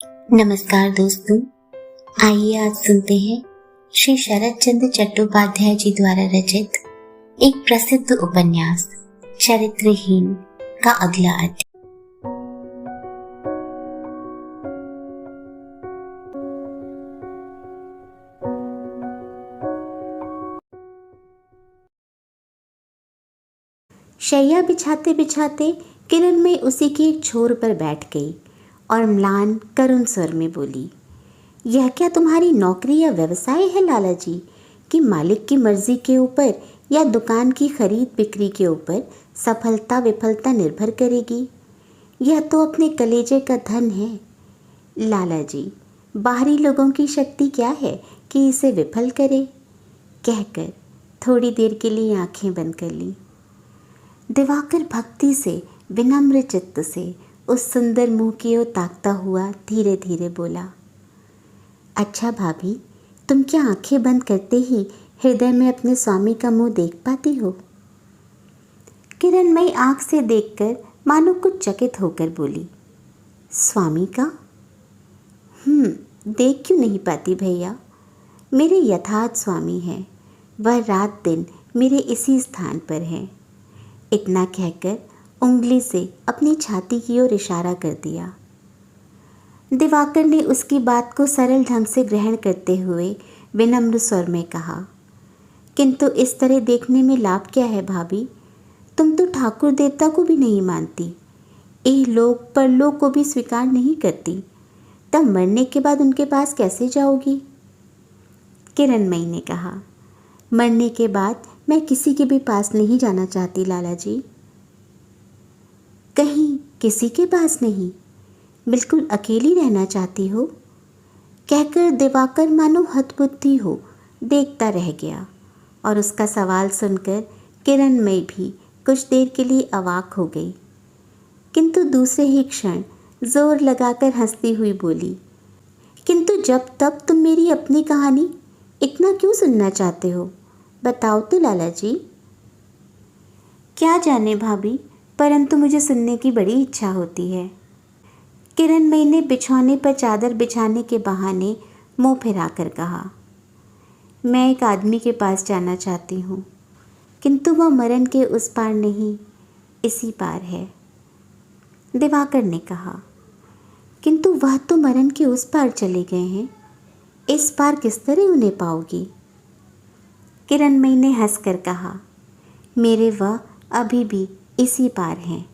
नमस्कार दोस्तों, आइए आज सुनते हैं श्री शरद चंद्र चट्टोपाध्याय जी द्वारा रचित एक प्रसिद्ध उपन्यास चरित्रहीन का अगला अध्याय। शैया बिछाते बिछाते किरण में उसी के एक छोर पर बैठ गई और म्लान करुण स्वर में बोली, यह क्या तुम्हारी नौकरी या व्यवसाय है लाला जी कि मालिक की मर्जी के ऊपर या दुकान की खरीद बिक्री के ऊपर सफलता विफलता निर्भर करेगी? यह तो अपने कलेजे का धन है लाला जी। बाहरी लोगों की शक्ति क्या है कि इसे विफल करे? कहकर थोड़ी देर के लिए आंखें बंद कर ली। दिवाकर भक्ति से विनम्र चित्त से उस सुंदर मुंह की ओर ताकता हुआ धीरे धीरे बोला, अच्छा भाभी, तुम क्या आंखें बंद करते ही हृदय में अपने स्वामी का मुंह देख पाती हो? किरणमयी आंख से देखकर मानो कुछ चकित होकर बोली, स्वामी का? देख क्यों नहीं पाती भैया? मेरे यथार्थ स्वामी हैं, वह रात दिन मेरे इसी स्थान पर हैं। इतना कहकर उंगली से अपनी छाती की ओर इशारा कर दिया। दिवाकर ने उसकी बात को सरल ढंग से ग्रहण करते हुए विनम्र स्वर में कहा, किंतु इस तरह देखने में लाभ क्या है भाभी? तुम तो ठाकुर देवता को भी नहीं मानती, इह लोक परलोक को भी स्वीकार नहीं करती, तब मरने के बाद उनके पास कैसे जाओगी? किरणमयी ने कहा, मरने के बाद मैं किसी के भी पास नहीं जाना चाहती लाला जी। कहीं किसी के पास नहीं, बिल्कुल अकेली रहना चाहती हो? कहकर दिवाकर मानो हतबुद्धि हो देखता रह गया और उसका सवाल सुनकर किरणमयी भी कुछ देर के लिए अवाक हो गई, किंतु दूसरे ही क्षण जोर लगाकर हंसती हुई बोली, किंतु जब तब तुम मेरी अपनी कहानी इतना क्यों सुनना चाहते हो? बताओ तो लाला जी। क्या जाने भाभी, परंतु मुझे सुनने की बड़ी इच्छा होती है। किरणमयी ने बिछौने पर चादर बिछाने के बहाने मुंह फिराकर कहा, मैं एक आदमी के पास जाना चाहती हूँ, किंतु वह मरण के उस पार नहीं, इसी पार है। दिवाकर ने कहा, किंतु वह तो मरण के उस पार चले गए हैं, इस पार किस तरह उन्हें पाओगी? किरणमयी ने हंसकर कहा, मेरे वह अभी भी इसी पार हैं।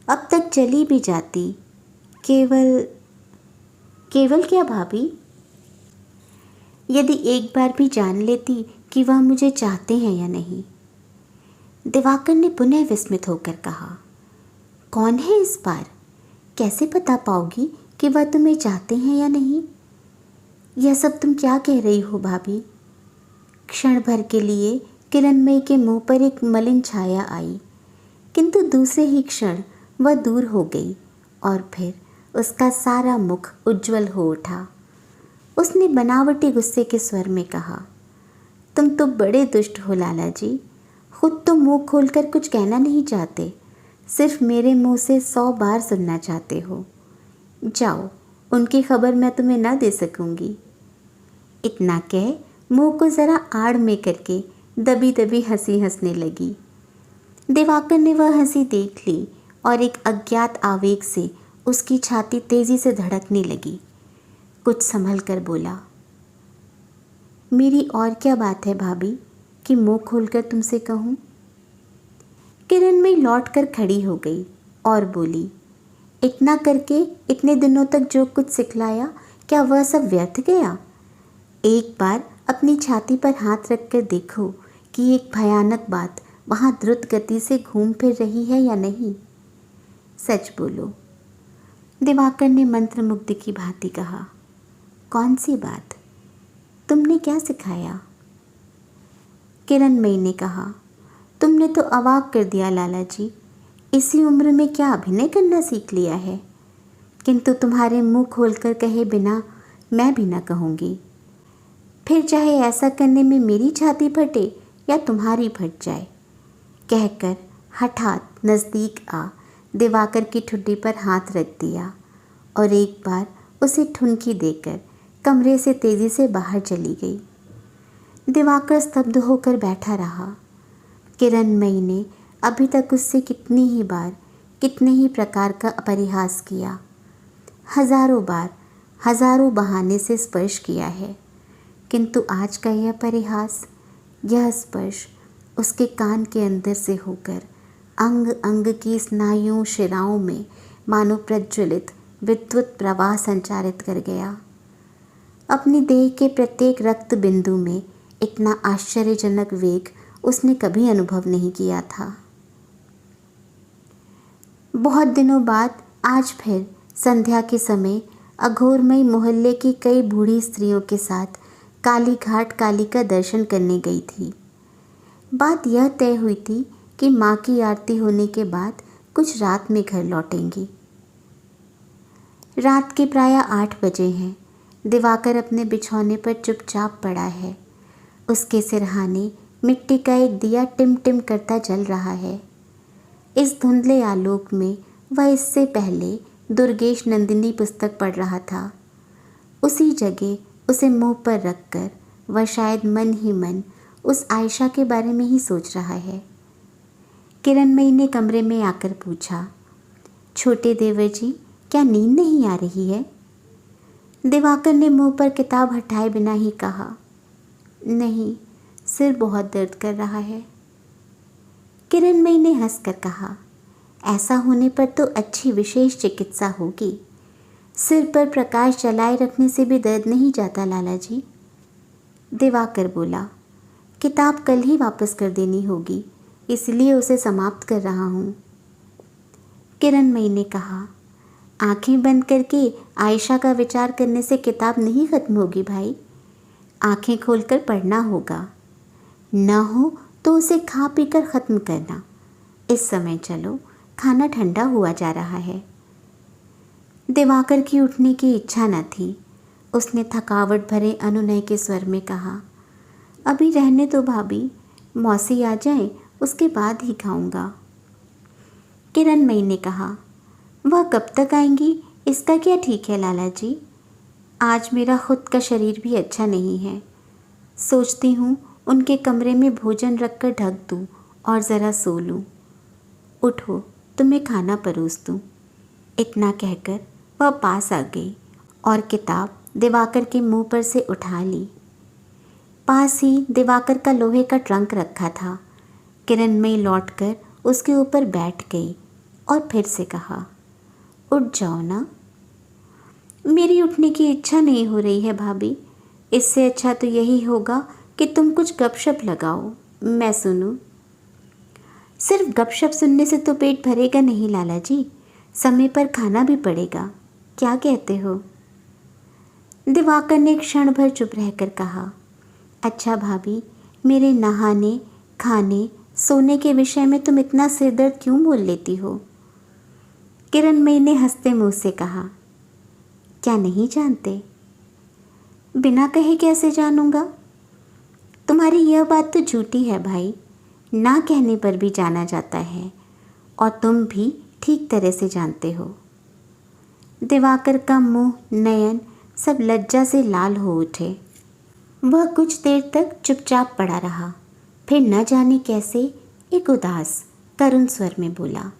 अब तक चली भी जाती, केवल क्या भाभी? यदि एक बार भी जान लेती कि वह मुझे चाहते हैं या नहीं। दिवाकर ने पुनः विस्मित होकर कहा, कौन है इस पार? कैसे पता पाओगी कि वह तुम्हें चाहते हैं या नहीं? यह सब तुम क्या कह रही हो भाभी? क्षण भर के लिए किरणमयी के मुंह पर एक मलिन छाया आई, किंतु दूसरे ही क्षण वह दूर हो गई और फिर उसका सारा मुख उज्जवल हो उठा। उसने बनावटी गुस्से के स्वर में कहा, तुम तो बड़े दुष्ट हो लाला जी, खुद तो मुंह खोलकर कुछ कहना नहीं चाहते, सिर्फ मेरे मुंह से 100 बार सुनना चाहते हो। जाओ, उनकी खबर मैं तुम्हें ना दे सकूंगी। इतना कह मुंह को ज़रा आड़ में करके दबी दबी हंसी हंसने लगी। दिवाकर ने वह हंसी देख ली और एक अज्ञात आवेग से उसकी छाती तेजी से धड़कने लगी। कुछ संभल कर बोला, मेरी और क्या बात है भाभी कि मुंह खोलकर तुमसे कहूँ? किरणमयी लौट कर खड़ी हो गई और बोली, इतना करके इतने दिनों तक जो कुछ सिखलाया, क्या वह सब व्यर्थ गया? एक बार अपनी छाती पर हाथ रख कर देखो कि एक भयानक बात वहाँ द्रुत गति से घूम फिर रही है या नहीं। सच बोलो। दिवाकर ने मंत्रमुग्ध की भांति कहा, कौन सी बात? तुमने क्या सिखाया? किरणमयी ने कहा, तुमने तो अवाक कर दिया लाला जी, इसी उम्र में क्या अभिनय करना सीख लिया है? किंतु तुम्हारे मुंह खोलकर कहे बिना मैं भी ना कहूँगी। फिर चाहे ऐसा करने में मेरी छाती फटे या तुम्हारी फट जाए। कहकर हठात नज़दीक आ दिवाकर की ठुड्डी पर हाथ रख दिया और एक बार उसे ठुनकी देकर कमरे से तेजी से बाहर चली गई। दिवाकर स्तब्ध होकर बैठा रहा। किरणमयी ने अभी तक उससे कितनी ही बार, कितने ही प्रकार का परिहास किया, हजारों बार, हजारों बहाने से स्पर्श किया है, किंतु आज का यह परिहास, यह स्पर्श उसके कान के अंदर से होकर अंग अंग की स्नायुओं शिराओं में मानो प्रज्वलित विद्युत प्रवाह संचारित कर गया। अपनी देह के प्रत्येक रक्त बिंदु में इतना आश्चर्यजनक वेग उसने कभी अनुभव नहीं किया था। बहुत दिनों बाद आज फिर संध्या के समय अघोरमयी मोहल्ले की कई बूढ़ी स्त्रियों के साथ काली घाट काली का दर्शन करने गई थी। बात यह तय हुई थी कि माँ की आरती होने के बाद कुछ रात में घर लौटेंगी। रात के प्रायः 8 बजे हैं। दिवाकर अपने बिछौने पर चुपचाप पड़ा है। उसके सिरहाने मिट्टी का एक दिया टिम टिम करता जल रहा है। इस धुंधले आलोक में वह इससे पहले दुर्गेश नंदिनी पुस्तक पढ़ रहा था। उसी जगह उसे मुंह पर रखकर वह शायद मन ही मन उस आयशा के बारे में ही सोच रहा है। किरणमयी ने कमरे में आकर पूछा, छोटे देवर जी, क्या नींद नहीं आ रही है? दिवाकर ने मुंह पर किताब हटाए बिना ही कहा, नहीं, सिर बहुत दर्द कर रहा है। किरणमयी ने हंसकर कहा, ऐसा होने पर तो अच्छी विशेष चिकित्सा होगी। सिर पर प्रकाश जलाए रखने से भी दर्द नहीं जाता लाला जी। दिवाकर बोला, किताब कल ही वापस कर देनी होगी, इसलिए उसे समाप्त कर रहा हूँ। किरणमयी ने कहा, आंखें बंद करके आयशा का विचार करने से किताब नहीं खत्म होगी भाई, आंखें खोलकर पढ़ना होगा। न हो तो उसे खा पीकर ख़त्म करना। इस समय चलो, खाना ठंडा हुआ जा रहा है। दिवाकर की उठने की इच्छा न थी। उसने थकावट भरे अनुनय के स्वर में कहा, अभी रहने दो भाभी, मौसी आ जाए उसके बाद ही खाऊंगा। किरणमयी ने कहा, वह कब तक आएंगी इसका क्या ठीक है लाला जी। आज मेरा खुद का शरीर भी अच्छा नहीं है। सोचती हूँ उनके कमरे में भोजन रखकर ढक दूँ और ज़रा सो लूँ। उठो, तुम्हें खाना परोस दूँ। इतना कहकर वह पास आ गई और किताब दिवाकर के मुंह पर से उठा ली। पास ही दिवाकर का लोहे का ट्रंक रखा था। किरणमयी लौटकर उसके ऊपर बैठ गई और फिर से कहा, उठ जाओ ना। मेरी उठने की इच्छा नहीं हो रही है भाभी। इससे अच्छा तो यही होगा कि तुम कुछ गपशप लगाओ, मैं सुनूं। सिर्फ गपशप सुनने से तो पेट भरेगा नहीं लाला जी, समय पर खाना भी पड़ेगा। क्या कहते हो? दिवाकर ने क्षण भर चुप रहकर कहा, अच्छा भाभी, मेरे नहाने, खाने, सोने के विषय में तुम इतना सिरदर्द क्यों मोल लेती हो? किरणमयी ने हंसते मुंह से कहा, क्या नहीं जानते? बिना कहे कैसे जानूंगा? तुम्हारी यह बात तो झूठी है भाई, ना कहने पर भी जाना जाता है, और तुम भी ठीक तरह से जानते हो। दिवाकर का मुंह, नयन सब लज्जा से लाल हो उठे। वह कुछ देर तक चुपचाप पड़ा रहा, फिर न जाने कैसे एक उदास करुण स्वर में बोला,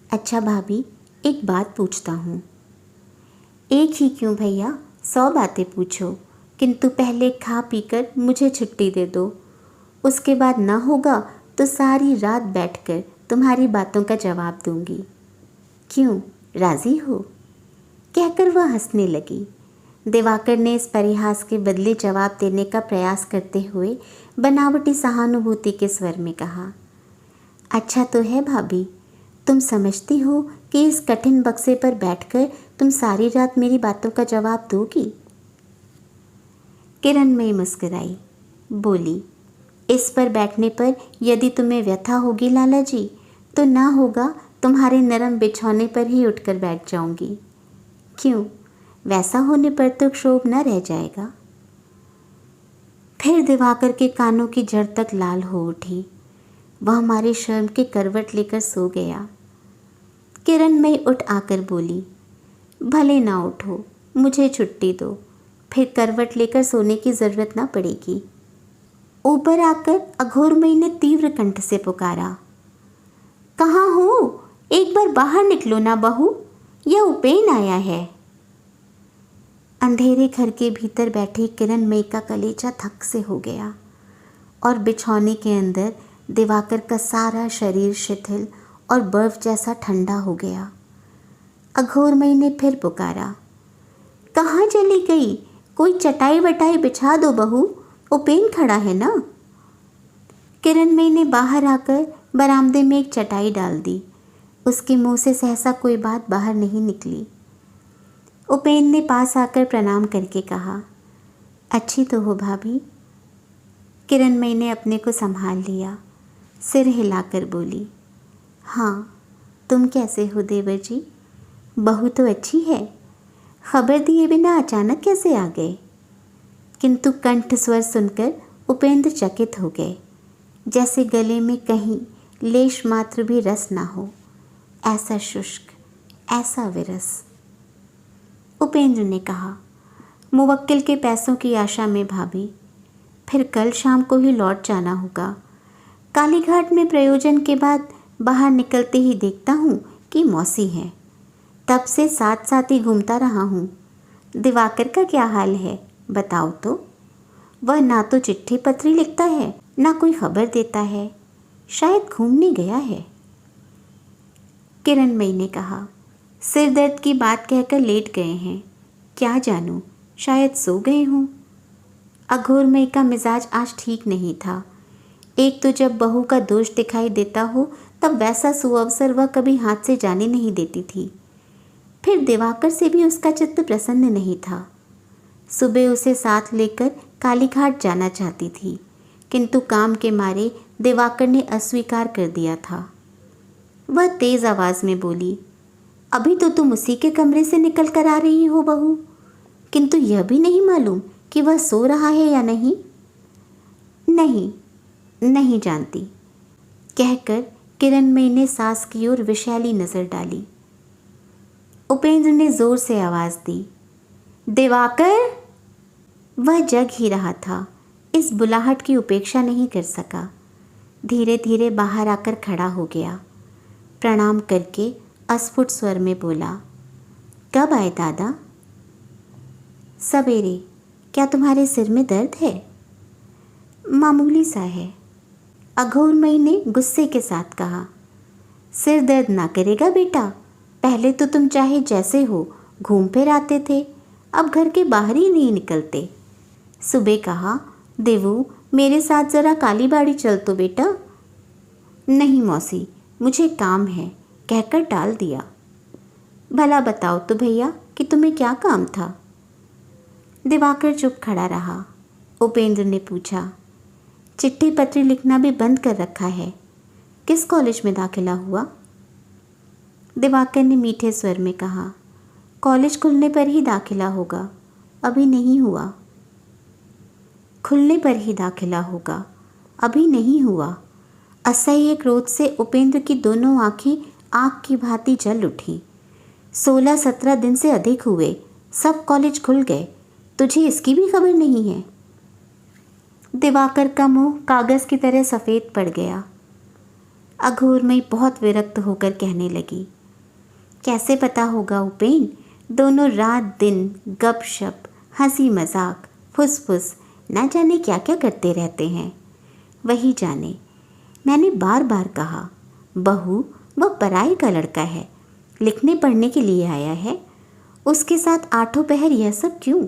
अच्छा भाभी, एक बात पूछता हूँ। एक ही क्यों भैया, 100 बातें पूछो, किंतु पहले खा पीकर मुझे छुट्टी दे दो। उसके बाद न होगा तो सारी रात बैठकर तुम्हारी बातों का जवाब दूंगी। क्यों, राज़ी हो? कहकर वह हंसने लगी। दिवाकर ने इस परिहास के बदले जवाब देने का प्रयास करते हुए बनावटी सहानुभूति के स्वर में कहा, अच्छा तो है भाभी, तुम समझती हो कि इस कठिन बक्से पर बैठकर तुम सारी रात मेरी बातों का जवाब दोगी? किरणमयी मुस्कुराई, बोली, इस पर बैठने पर यदि तुम्हें व्यथा होगी लाला जी, तो ना होगा तुम्हारे नरम बिछौने पर ही उठकर बैठ जाऊंगी। क्यों, वैसा होने पर तो क्षोभ न रह जाएगा? फिर दिवाकर के कानों की जड़ तक लाल हो उठी। वह हमारे शर्म के करवट लेकर सो गया। किरणमयी उठ आकर बोली, भले ना उठो, मुझे छुट्टी दो, फिर करवट लेकर सोने की ज़रूरत ना पड़ेगी। ऊपर आकर अघोरमयी ने तीव्र कंठ से पुकारा, कहाँ हो? एक बार बाहर निकलो ना बहू, यह उपेन आया है। अंधेरे घर के भीतर बैठी किरणमयी का कलेजा धक से हो गया और बिछौने के अंदर दिवाकर का सारा शरीर शिथिल और बर्फ जैसा ठंडा हो गया। अघोरमयी ने फिर पुकारा, कहाँ चली गई? कोई चटाई वटाई बिछा दो बहू, उपेन खड़ा है ना। किरणमयी ने बाहर आकर बरामदे में एक चटाई डाल दी। उसके मुंह से सहसा कोई बात बाहर नहीं निकली। उपेन ने पास आकर प्रणाम करके कहा, अच्छी तो हो भाभी। किरणमयी ने अपने को संभाल लिया, सिर हिलाकर बोली, हाँ, तुम कैसे हो देवर जी? बहू तो अच्छी है। खबर दिए बिना अचानक कैसे आ गए? किंतु कंठ स्वर सुनकर उपेंद्र चकित हो गए, जैसे गले में कहीं लेश मात्र भी रस ना हो, ऐसा शुष्क, ऐसा विरस। उपेंद्र ने कहा, मुवक्किल के पैसों की आशा में भाभी, फिर कल शाम को ही लौट जाना होगा। कालीघाट में प्रयोजन के बाद बाहर निकलते ही देखता हूँ कि मौसी है। तब से साथ साथ ही घूमता रहा हूँ। दिवाकर का क्या हाल है बताओ तो? वह ना तो चिट्ठी पत्री लिखता है, ना कोई खबर देता है। शायद घूमने गया है। किरणमयी ने कहा, सिर दर्द की बात कहकर लेट गए हैं। क्या जानूं, शायद सो गए हों। अघोरमयी का मिजाज आज ठीक नहीं था। एक तो जब बहू का दोष दिखाई देता हो तब वैसा सुअवसर वह कभी हाथ से जाने नहीं देती थी। फिर दिवाकर से भी उसका चित्त प्रसन्न नहीं था। सुबह उसे साथ लेकर कालीघाट जाना चाहती थी, किंतु काम के मारे दिवाकर ने अस्वीकार कर दिया था। वह तेज आवाज में बोली, अभी तो तुम उसी के कमरे से निकल कर आ रही हो बहू, किंतु यह भी नहीं मालूम कि वह सो रहा है या नहीं। नहीं जानती, कहकर किरणमयी ने सास की ओर विषैली नजर डाली। उपेंद्र ने जोर से आवाज दी, दिवाकर। वह जग ही रहा था, इस बुलाहट की उपेक्षा नहीं कर सका। धीरे धीरे बाहर आकर खड़ा हो गया। प्रणाम करके अस्फुट स्वर में बोला, कब आए दादा? सवेरे। क्या तुम्हारे सिर में दर्द है? मामूली सा है। अघोरमयी ने गुस्से के साथ कहा, सिर दर्द ना करेगा बेटा। पहले तो तुम चाहे जैसे हो घूम फिर आते थे, अब घर के बाहर ही नहीं निकलते। सुबह कहा, देवू मेरे साथ ज़रा काली बाड़ी चल तो बेटा। नहीं मौसी, मुझे काम है, कहकर टाल दिया। भला बताओ तो भैया कि तुम्हें क्या काम था? दिवाकर चुप खड़ा रहा। उपेंद्र ने पूछा, चिट्ठी पत्री लिखना भी बंद कर रखा है। किस कॉलेज में दाखिला हुआ? दिवाकर ने मीठे स्वर में कहा, कॉलेज खुलने पर ही दाखिला होगा, अभी नहीं हुआ। खुलने पर ही दाखिला होगा, अभी नहीं हुआ। असह्य क्रोध से उपेंद्र की दोनों आंखें आग की भांति जल उठी। 16-17 दिन से अधिक हुए, सब कॉलेज खुल गए, तुझे इसकी भी खबर नहीं है? दिवाकर का मुंह कागज की तरह सफ़ेद पड़ गया। अघोरमयी बहुत विरक्त होकर कहने लगी, कैसे पता होगा उपेन? दोनों रात दिन गपशप, हंसी मजाक, फुसफुस, ना जाने क्या क्या करते रहते हैं। वही जाने। मैंने बार बार कहा, बहू वह पराई का लड़का है, लिखने पढ़ने के लिए आया है, उसके साथ आठों पहर यह सब क्यों?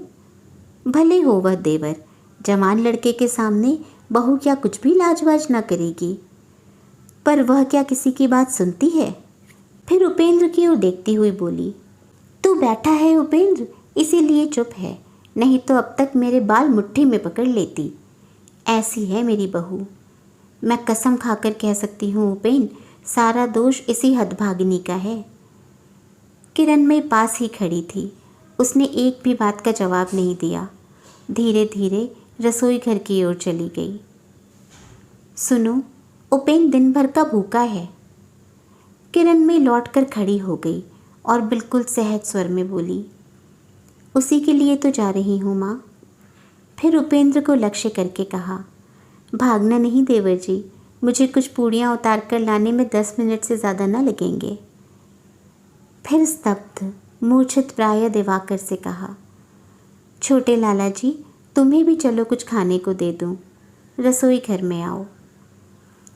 भले हो वह देवर, जवान लड़के के सामने बहू क्या कुछ भी लाजवाज ना करेगी, पर वह क्या किसी की बात सुनती है? फिर उपेंद्र की ओर देखती हुई बोली, तू बैठा है उपेंद्र, इसीलिए चुप है, नहीं तो अब तक मेरे बाल मुट्ठी में पकड़ लेती। ऐसी है मेरी बहू। मैं कसम खाकर कह सकती हूँ उपेन, सारा दोष इसी हतभागिनी का है। किरणमयी पास ही खड़ी थी, उसने एक भी बात का जवाब नहीं दिया। धीरे धीरे रसोई घर की ओर चली गई। सुनो, उपेन दिन भर का भूखा है। किरणमयी लौटकर खड़ी हो गई और बिल्कुल सहज स्वर में बोली, उसी के लिए तो जा रही हूँ माँ। फिर उपेंद्र को लक्ष्य करके कहा, भागना नहीं देवर जी, मुझे कुछ पूड़ियाँ उतार कर लाने में 10 मिनट से ज़्यादा न लगेंगे। फिर स्तब्ध मूर्छित प्राय दिवाकर से कहा, छोटे लाला जी, तुम्हें भी चलो कुछ खाने को दे दूँ, रसोई घर में आओ।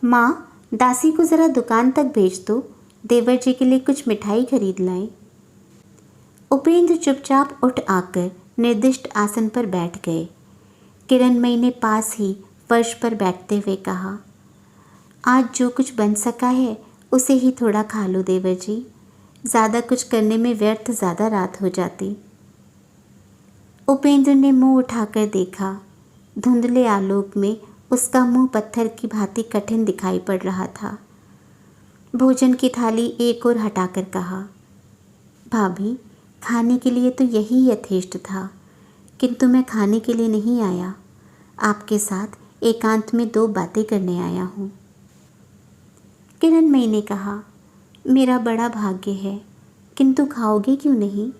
माँ, दासी को ज़रा दुकान तक भेज दो, देवर जी के लिए कुछ मिठाई खरीद लाएं। उपेंद्र चुपचाप उठ आकर निर्दिष्ट आसन पर बैठ गए। किरणमयी ने पास ही फर्श पर बैठते हुए कहा, आज जो कुछ बन सका है उसे ही थोड़ा खा लो देवर जी, ज़्यादा कुछ करने में व्यर्थ ज़्यादा रात हो जाती। उपेंद्र ने मुंह उठाकर देखा। धुंधले आलोक में उसका मुंह पत्थर की भांति कठिन दिखाई पड़ रहा था। भोजन की थाली एक ओर हटाकर कहा, भाभी, खाने के लिए तो यही यथेष्ट था, किंतु मैं खाने के लिए नहीं आया, आपके साथ एकांत में 2 बातें करने आया हूँ। किरणमयी ने कहा, मेरा बड़ा भाग्य है, किंतु खाओगे क्यों नहीं?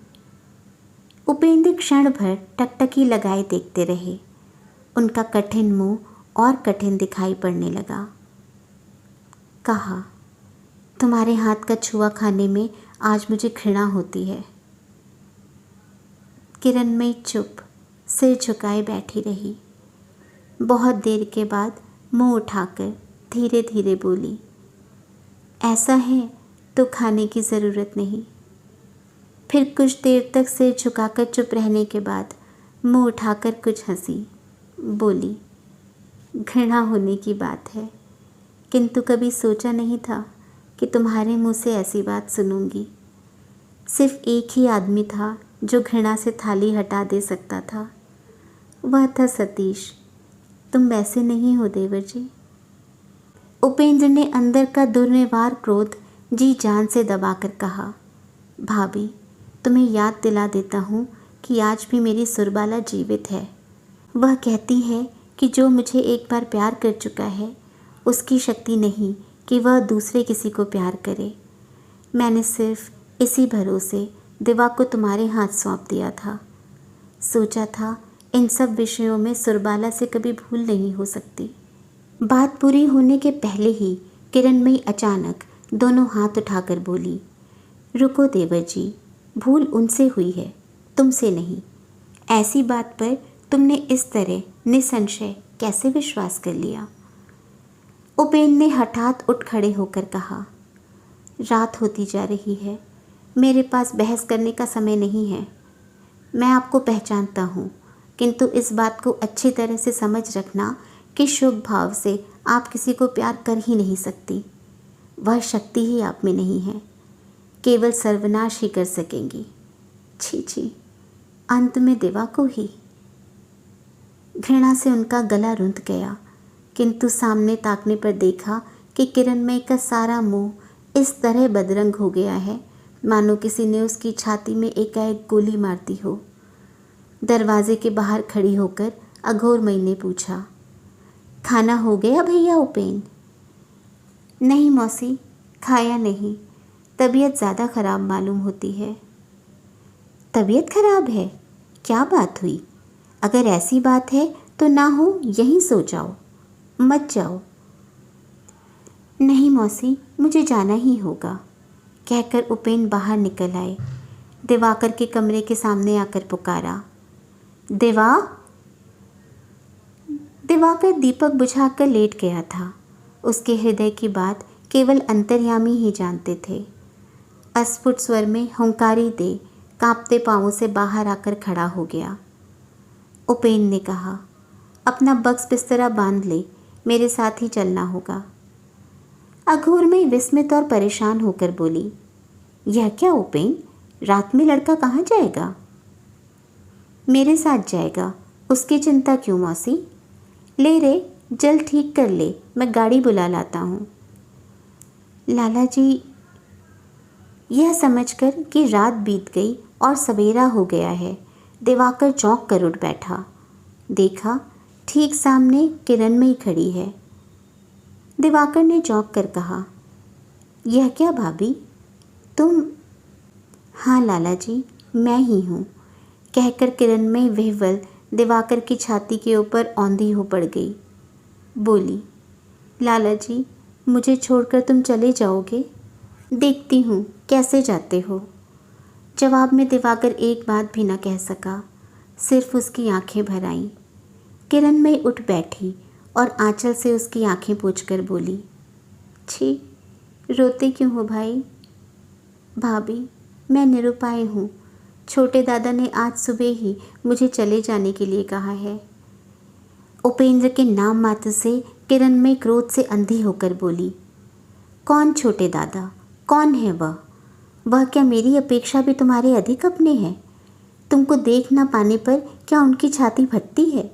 उपेंद्र क्षण भर टकटकी लगाए देखते रहे। उनका कठिन मुंह और कठिन दिखाई पड़ने लगा। कहा, तुम्हारे हाथ का छुआ खाने में आज मुझे घृणा होती है। किरणमयी चुप सिर झुकाए बैठी रही। बहुत देर के बाद मुंह उठाकर धीरे धीरे बोली, ऐसा है तो खाने की ज़रूरत नहीं। फिर कुछ देर तक सिर झुकाकर चुप रहने के बाद मुंह उठाकर कुछ हंसी, बोली, घृणा होने की बात है, किंतु कभी सोचा नहीं था कि तुम्हारे मुंह से ऐसी बात सुनूंगी। सिर्फ एक ही आदमी था जो घृणा से थाली हटा दे सकता था, वह था सतीश। तुम वैसे नहीं हो देवर जी। उपेंद्र ने अंदर का दुर्निवार क्रोध जी जान से दबाकर कहा, भाभी, तुम्हें याद दिला देता हूँ कि आज भी मेरी सुरबाला जीवित है। वह कहती है कि जो मुझे एक बार प्यार कर चुका है उसकी शक्ति नहीं कि वह दूसरे किसी को प्यार करे। मैंने सिर्फ इसी भरोसे दिवा को तुम्हारे हाथ सौंप दिया था। सोचा था इन सब विषयों में सुरबाला से कभी भूल नहीं हो सकती। बात पूरी होने के पहले ही किरणमयी अचानक दोनों हाथ उठाकर बोली, रुको देवर जी, भूल उनसे हुई है, तुमसे नहीं। ऐसी बात पर तुमने इस तरह निसंशय कैसे विश्वास कर लिया? उपेंद्र ने हठात उठ खड़े होकर कहा, रात होती जा रही है, मेरे पास बहस करने का समय नहीं है। मैं आपको पहचानता हूँ, किंतु इस बात को अच्छी तरह से समझ रखना कि शुभ भाव से आप किसी को प्यार कर ही नहीं सकती। वह शक्ति ही आप में नहीं है, केवल सर्वनाश ही कर सकेंगी। छी छी, अंत में दिवा को ही। घृणा से उनका गला रुंध गया, किंतु सामने ताकने पर देखा कि किरणमयी का सारा मुंह इस तरह बदरंग हो गया है मानो किसी ने उसकी छाती में एकाएक गोली मार दी हो। दरवाजे के बाहर खड़ी होकर अघोरमयी ने पूछा, खाना हो गया भैया उपेन? नहीं मौसी, खाया नहीं, तबीयत ज़्यादा ख़राब मालूम होती है। तबीयत खराब है? क्या बात हुई? अगर ऐसी बात है तो ना हो यहीं सो जाओ, मत जाओ। नहीं मौसी, मुझे जाना ही होगा, कहकर उपेन बाहर निकल आए। दिवाकर के कमरे के सामने आकर पुकारा, दिवा। दिवाकर दीपक बुझाकर लेट गया था। उसके हृदय की बात केवल अंतर्यामी ही जानते थे। अस्फुट स्वर में हुंकारी दे कांपते पांवों से बाहर आकर खड़ा हो गया। उपेन ने कहा, अपना बक्स बिस्तरा बांध ले, मेरे साथ ही चलना होगा। अघोरमयी विस्मित और परेशान होकर बोली, यह क्या उपेन, रात में लड़का कहाँ जाएगा? मेरे साथ जाएगा, उसकी चिंता क्यों मौसी? ले रे, जल्द ठीक कर ले, मैं गाड़ी बुला लाता हूँ। लाला जी। यह समझकर कि रात बीत गई और सवेरा हो गया है, दिवाकर चौंक कर उठ बैठा। देखा ठीक सामने किरणमयी खड़ी है। दिवाकर ने चौंक कर कहा, यह क्या भाभी, तुम? हाँ लाला जी, मैं ही हूँ, कहकर किरणमयी विह्वल दिवाकर की छाती के ऊपर औंधी हो पड़ गई। बोली, लाला जी, मुझे छोड़कर तुम चले जाओगे? देखती हूँ कैसे जाते हो। जवाब में दिवाकर एक बात भी न कह सका, सिर्फ उसकी आंखें भर आईं। किरणमयी उठ बैठी और आंचल से उसकी आंखें पोंछकर बोली, छी, रोते क्यों हो भाई? भाभी, मैं निरुपाय हूँ। छोटे दादा ने आज सुबह ही मुझे चले जाने के लिए कहा है। उपेंद्र के नाम मात्र से किरणमयी क्रोध से अंधी होकर बोली, कौन छोटे दादा? कौन है वह? वह क्या मेरी अपेक्षा भी तुम्हारे अधिक अपने हैं? तुमको देख ना पाने पर क्या उनकी छाती फटती है?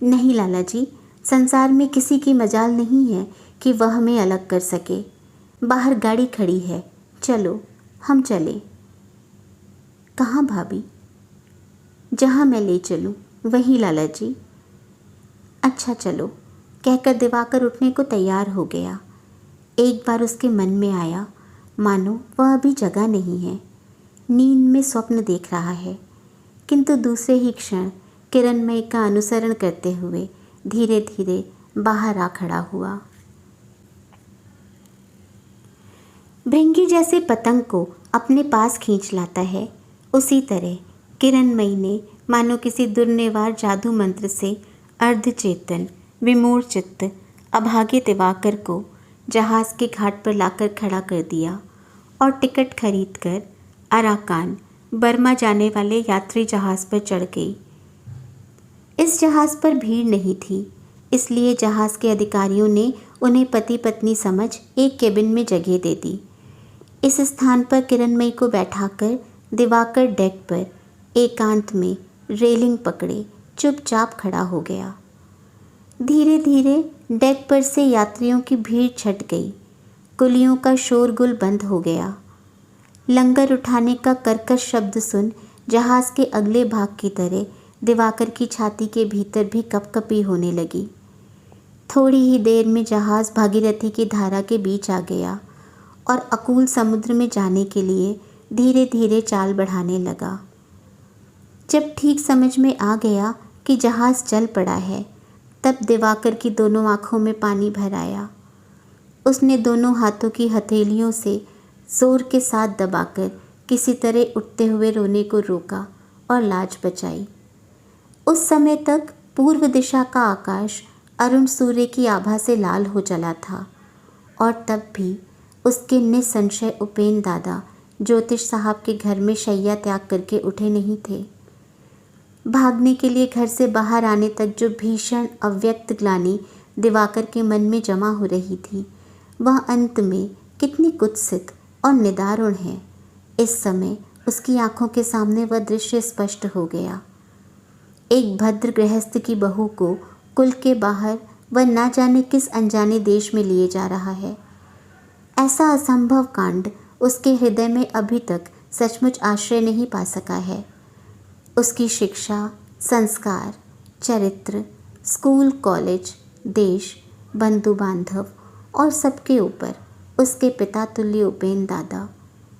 नहीं लाला जी, संसार में किसी की मजाल नहीं है कि वह हमें अलग कर सके। बाहर गाड़ी खड़ी है, चलो हम चले। कहाँ भाभी? जहाँ मैं ले चलूँ वहीं लाला जी। अच्छा चलो, कहकर दिवाकर उठने को तैयार हो गया। एक बार उसके मन में आया मानो वह अभी जगा नहीं है, नींद में स्वप्न देख रहा है, किंतु दूसरे ही क्षण किरणमयी का अनुसरण करते हुए धीरे धीरे बाहर आ खड़ा हुआ। भृंगी जैसे पतंग को अपने पास खींच लाता है, उसी तरह किरणमयी ने मानो किसी दुर्निवार जादू मंत्र से अर्धचेतन विमूढ़ चित्त अभागे दिवाकर को जहाज़ के घाट पर लाकर खड़ा कर दिया और टिकट खरीदकर अराकान बर्मा जाने वाले यात्री जहाज़ पर चढ़ गई। इस जहाज़ पर भीड़ नहीं थी, इसलिए जहाज़ के अधिकारियों ने उन्हें पति पत्नी समझ एक केबिन में जगह दे दी। इस स्थान पर किरणमयी को बैठाकर दिवाकर डेक पर एकांत में रेलिंग पकड़े चुपचाप खड़ा हो गया। धीरे धीरे डेक पर से यात्रियों की भीड़ छट गई। कुलियों का शोरगुल बंद हो गया। लंगर उठाने का कर्कश शब्द सुन जहाज़ के अगले भाग की तरह दिवाकर की छाती के भीतर भी कपकपी होने लगी। थोड़ी ही देर में जहाज़ भागीरथी की धारा के बीच आ गया और अकूल समुद्र में जाने के लिए धीरे धीरे चाल बढ़ाने लगा। जब ठीक समझ में आ गया कि जहाज़ चल पड़ा है, तब दिवाकर की दोनों आँखों में पानी भर आया। उसने दोनों हाथों की हथेलियों से जोर के साथ दबाकर किसी तरह उठते हुए रोने को रोका और लाज बचाई। उस समय तक पूर्व दिशा का आकाश अरुण सूर्य की आभा से लाल हो चला था और तब भी उसके निसंशय उपेंद्र दादा ज्योतिष साहब के घर में शैया त्याग करके उठे नहीं थे। भागने के लिए घर से बाहर आने तक जो भीषण अव्यक्त ग्लानि दिवाकर के मन में जमा हो रही थी, वह अंत में कितनी कुत्सित और निदारुण है। इस समय उसकी आंखों के सामने वह दृश्य स्पष्ट हो गया। एक भद्र गृहस्थ की बहू को कुल के बाहर वह ना जाने किस अनजाने देश में लिए जा रहा है। ऐसा असंभव कांड उसके हृदय में अभी तक सचमुच आश्रय नहीं पा सका है। उसकी शिक्षा, संस्कार, चरित्र, स्कूल, कॉलेज, देश, बंधु बांधव और सबके ऊपर उसके पिता तुल्य उपेंद्र दादा,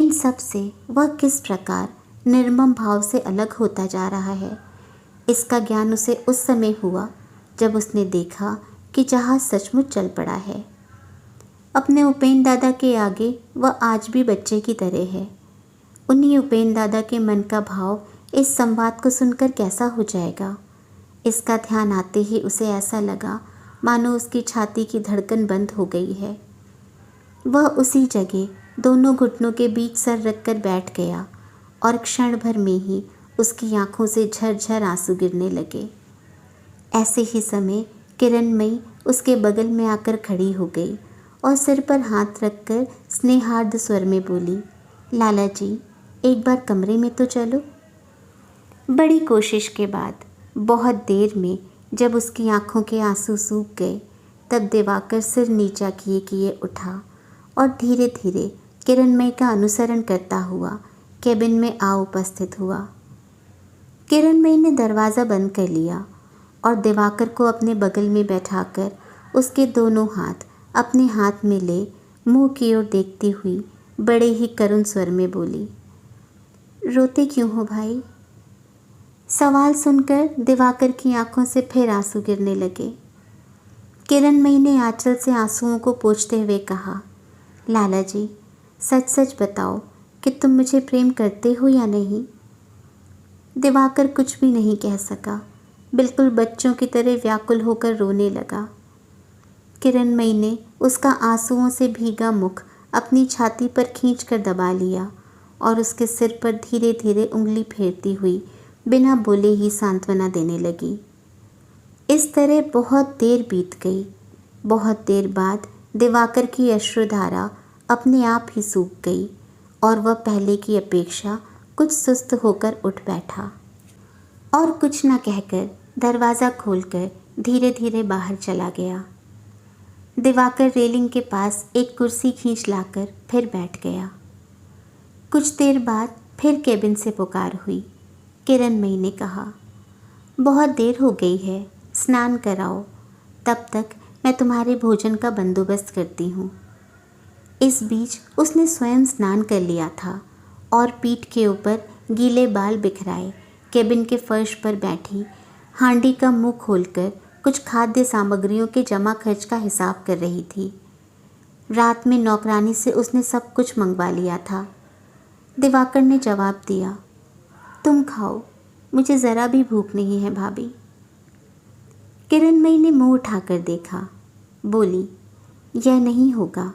इन सब से वह किस प्रकार निर्मम भाव से अलग होता जा रहा है, इसका ज्ञान उसे उस समय हुआ जब उसने देखा कि जहाज़ सचमुच चल पड़ा है। अपने उपेंद्र दादा के आगे वह आज भी बच्चे की तरह है। उन्हीं उपेंद्र दादा के मन का भाव इस संवाद को सुनकर कैसा हो जाएगा, इसका ध्यान आते ही उसे ऐसा लगा मानो उसकी छाती की धड़कन बंद हो गई है। वह उसी जगह दोनों घुटनों के बीच सर रखकर बैठ गया और क्षण भर में ही उसकी आंखों से झरझर आंसू गिरने लगे। ऐसे ही समय किरणमयी उसके बगल में आकर खड़ी हो गई और सिर पर हाथ रखकर स्नेहार्द स्वर में बोली, लाला जी, एक बार कमरे में तो चलो। बड़ी कोशिश के बाद बहुत देर में जब उसकी आंखों के आंसू सूख गए, तब दिवाकर सिर नीचा किए किए उठा और धीरे धीरे किरणमयी का अनुसरण करता हुआ केबिन में आ उपस्थित हुआ। किरणमयी ने दरवाज़ा बंद कर लिया और दिवाकर को अपने बगल में बैठाकर उसके दोनों हाथ अपने हाथ में ले मुंह की ओर देखती हुई बड़े ही करुण स्वर में बोली, रोते क्यों हो भाई? सवाल सुनकर दिवाकर की आंखों से फिर आंसू गिरने लगे। किरणमयी ने आंचल से आंसुओं को पोंछते हुए कहा, लाला जी, सच सच बताओ कि तुम मुझे प्रेम करते हो या नहीं। दिवाकर कुछ भी नहीं कह सका, बिल्कुल बच्चों की तरह व्याकुल होकर रोने लगा। किरणमयी ने उसका आंसुओं से भीगा मुख अपनी छाती पर खींचकर दबा लिया और उसके सिर पर धीरे धीरे उंगली फेरती हुई बिना बोले ही सांत्वना देने लगी। इस तरह बहुत देर बीत गई। बहुत देर बाद दिवाकर की अश्रुधारा अपने आप ही सूख गई और वह पहले की अपेक्षा कुछ सुस्त होकर उठ बैठा और कुछ न कहकर दरवाज़ा खोलकर धीरे धीरे बाहर चला गया। दिवाकर रेलिंग के पास एक कुर्सी खींच लाकर फिर बैठ गया। कुछ देर बाद फिर केबिन से पुकार हुई। किरणमयी ने कहा, बहुत देर हो गई है, स्नान कराओ, तब तक मैं तुम्हारे भोजन का बंदोबस्त करती हूँ। इस बीच उसने स्वयं स्नान कर लिया था और पीठ के ऊपर गीले बाल बिखराए केबिन के फर्श पर बैठी हांडी का मुंह खोलकर कुछ खाद्य सामग्रियों के जमा खर्च का हिसाब कर रही थी। रात में नौकरानी से उसने सब कुछ मंगवा लिया था। दिवाकर ने जवाब दिया, तुम खाओ, मुझे ज़रा भी भूख नहीं है भाभी। किरणमयी ने मुंह उठाकर देखा, बोली, यह नहीं होगा,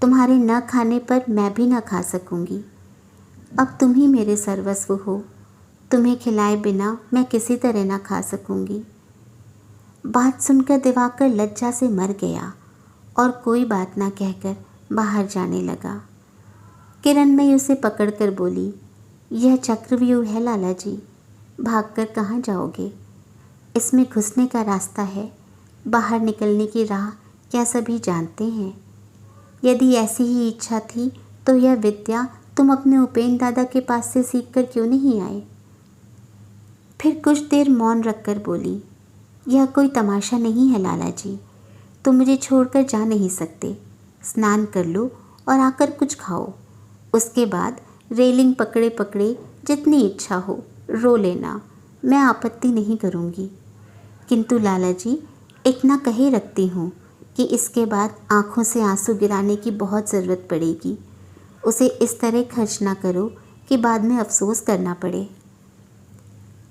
तुम्हारे न खाने पर मैं भी न खा सकूंगी। अब तुम ही मेरे सर्वस्व हो, तुम्हें खिलाए बिना मैं किसी तरह न खा सकूंगी। बात सुनकर दिवाकर लज्जा से मर गया और कोई बात ना कहकर बाहर जाने लगा। किरणमयी उसे पकड़कर बोली, यह चक्रव्यूह है लाला जी, भागकर कहाँ जाओगे? इसमें घुसने का रास्ता है, बाहर निकलने की राह क्या सभी जानते हैं? यदि ऐसी ही इच्छा थी तो यह विद्या तुम अपने उपेंद्र दादा के पास से सीखकर क्यों नहीं आए? फिर कुछ देर मौन रखकर बोली, यह कोई तमाशा नहीं है लाला जी, तुम मुझे छोड़कर जा नहीं सकते। स्नान कर लो और आकर कुछ खाओ, उसके बाद रेलिंग पकड़े पकड़े जितनी इच्छा हो रो लेना, मैं आपत्ति नहीं करूँगी। किंतु लाला जी, इतना कहे रखती हूँ कि इसके बाद आँखों से आंसू गिराने की बहुत ज़रूरत पड़ेगी। उसे इस तरह खर्च ना करो कि बाद में अफसोस करना पड़े।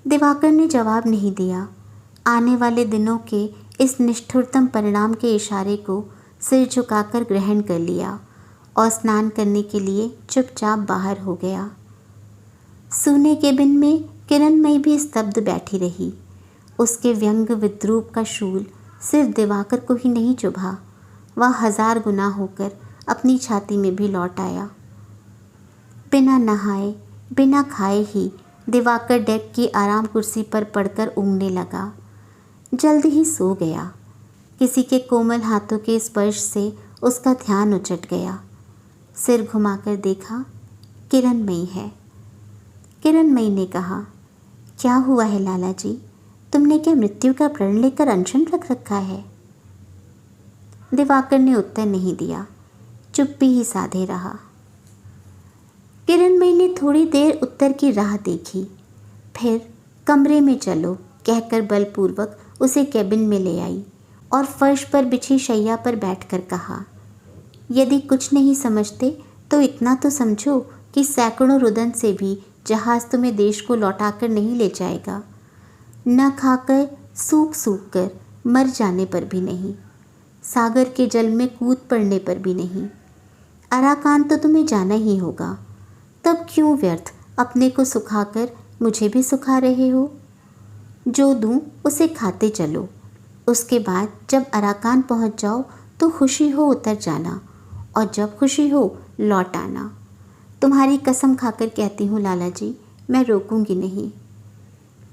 दिवाकर ने जवाब नहीं दिया। आने वाले दिनों के इस निष्ठुरतम परिणाम के इशारे को सिर झुकाकर ग्रहण कर लिया और स्नान करने के लिए चुपचाप बाहर हो गया। सूने केबिन में किरणमयी भी स्तब्ध बैठी रही। उसके व्यंग विद्रूप का शूल सिर्फ दिवाकर को ही नहीं चुभा, वह 1000 गुना होकर अपनी छाती में भी लौट आया। बिना नहाए बिना खाए ही दिवाकर डेक की आराम कुर्सी पर पड़कर ऊँघने लगा। जल्द ही सो गया। किसी के कोमल हाथों के स्पर्श से उसका ध्यान उचट गया। सिर घुमाकर देखा, किरणमयी है। किरणमयी ने कहा, क्या हुआ है लाला जी, तुमने क्या मृत्यु का प्रण लेकर अनशन रख रखा है? दिवाकर ने उत्तर नहीं दिया, चुप्पी ही साधे रहा। किरणमयी ने थोड़ी देर उत्तर की राह देखी, फिर कमरे में चलो कहकर बलपूर्वक उसे केबिन में ले आई और फर्श पर बिछी शैया पर बैठकर कहा, यदि कुछ नहीं समझते तो इतना तो समझो कि सैकड़ों रुदन से भी जहाज़ तुम्हें देश को लौटाकर नहीं ले जाएगा। न खाकर सूख सूख कर मर जाने पर भी नहीं, सागर के जल में कूद पड़ने पर भी नहीं। अराकान तो तुम्हें जाना ही होगा, तब क्यों व्यर्थ अपने को सुखाकर मुझे भी सुखा रहे हो? जो दूँ उसे खाते चलो, उसके बाद जब अराकान पहुँच जाओ तो खुशी हो उतर जाना और जब खुशी हो लौट आना। तुम्हारी कसम खाकर कहती हूँ लाला जी, मैं रोकूंगी नहीं।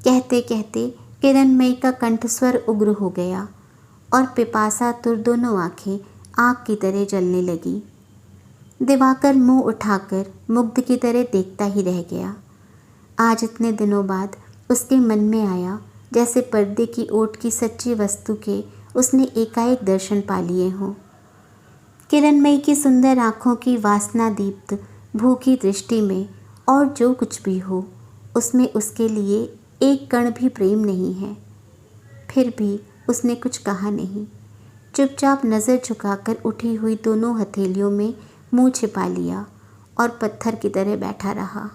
कहते कहते किरणमयी का कंठस्वर उग्र हो गया और पिपासा तुर दोनों आँखें आग की तरह जलने लगी। दिवाकर मुंह उठाकर मुग्ध की तरह देखता ही रह गया। आज इतने दिनों बाद उसके मन में आया जैसे पर्दे की ओट की सच्ची वस्तु के उसने एकाएक दर्शन पा लिए हों। किरणमयी की सुंदर आँखों की वासना दीप्त भूखी दृष्टि में और जो कुछ भी हो उसमें उसके लिए एक कण भी प्रेम नहीं है। फिर भी उसने कुछ कहा नहीं। चुपचाप नज़र झुकाकर उठी हुई दोनों हथेलियों में मुंह छिपा लिया और पत्थर की तरह बैठा रहा।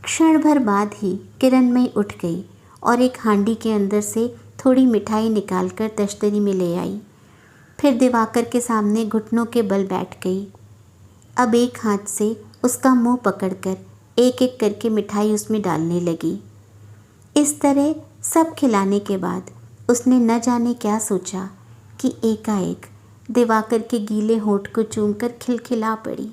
क्षण भर बाद ही किरणमयी उठ गई और एक हांडी के अंदर से थोड़ी मिठाई निकालकर तश्तरी में ले आई। फिर दिवाकर के सामने घुटनों के बल बैठ गई। अब एक हाथ से उसका मुंह पकड़कर एक एक करके मिठाई उसमें डालने लगी। इस तरह सब खिलाने के बाद उसने न जाने क्या सोचा कि एकाएक दिवाकर के गीले होंठ को चूमकर खिलखिला पड़ी।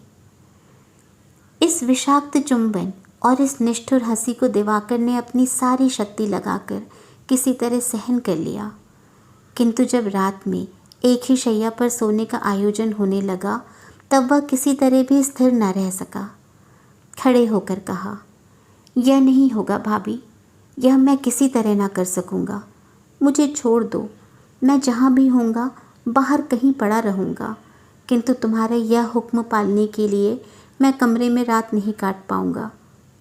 इस विषाक्त चुंबन और इस निष्ठुर हंसी को दिवाकर ने अपनी सारी शक्ति लगाकर किसी तरह सहन कर लिया। किंतु जब रात में एक ही शैया पर सोने का आयोजन होने लगा तब वह किसी तरह भी स्थिर न रह सका। खड़े होकर कहा, यह नहीं होगा भाभी, यह मैं किसी तरह ना कर सकूँगा। मुझे छोड़ दो, मैं जहाँ भी होऊंगा बाहर कहीं पड़ा रहूँगा, किंतु तुम्हारे यह हुक्म पालने के लिए मैं कमरे में रात नहीं काट पाऊँगा,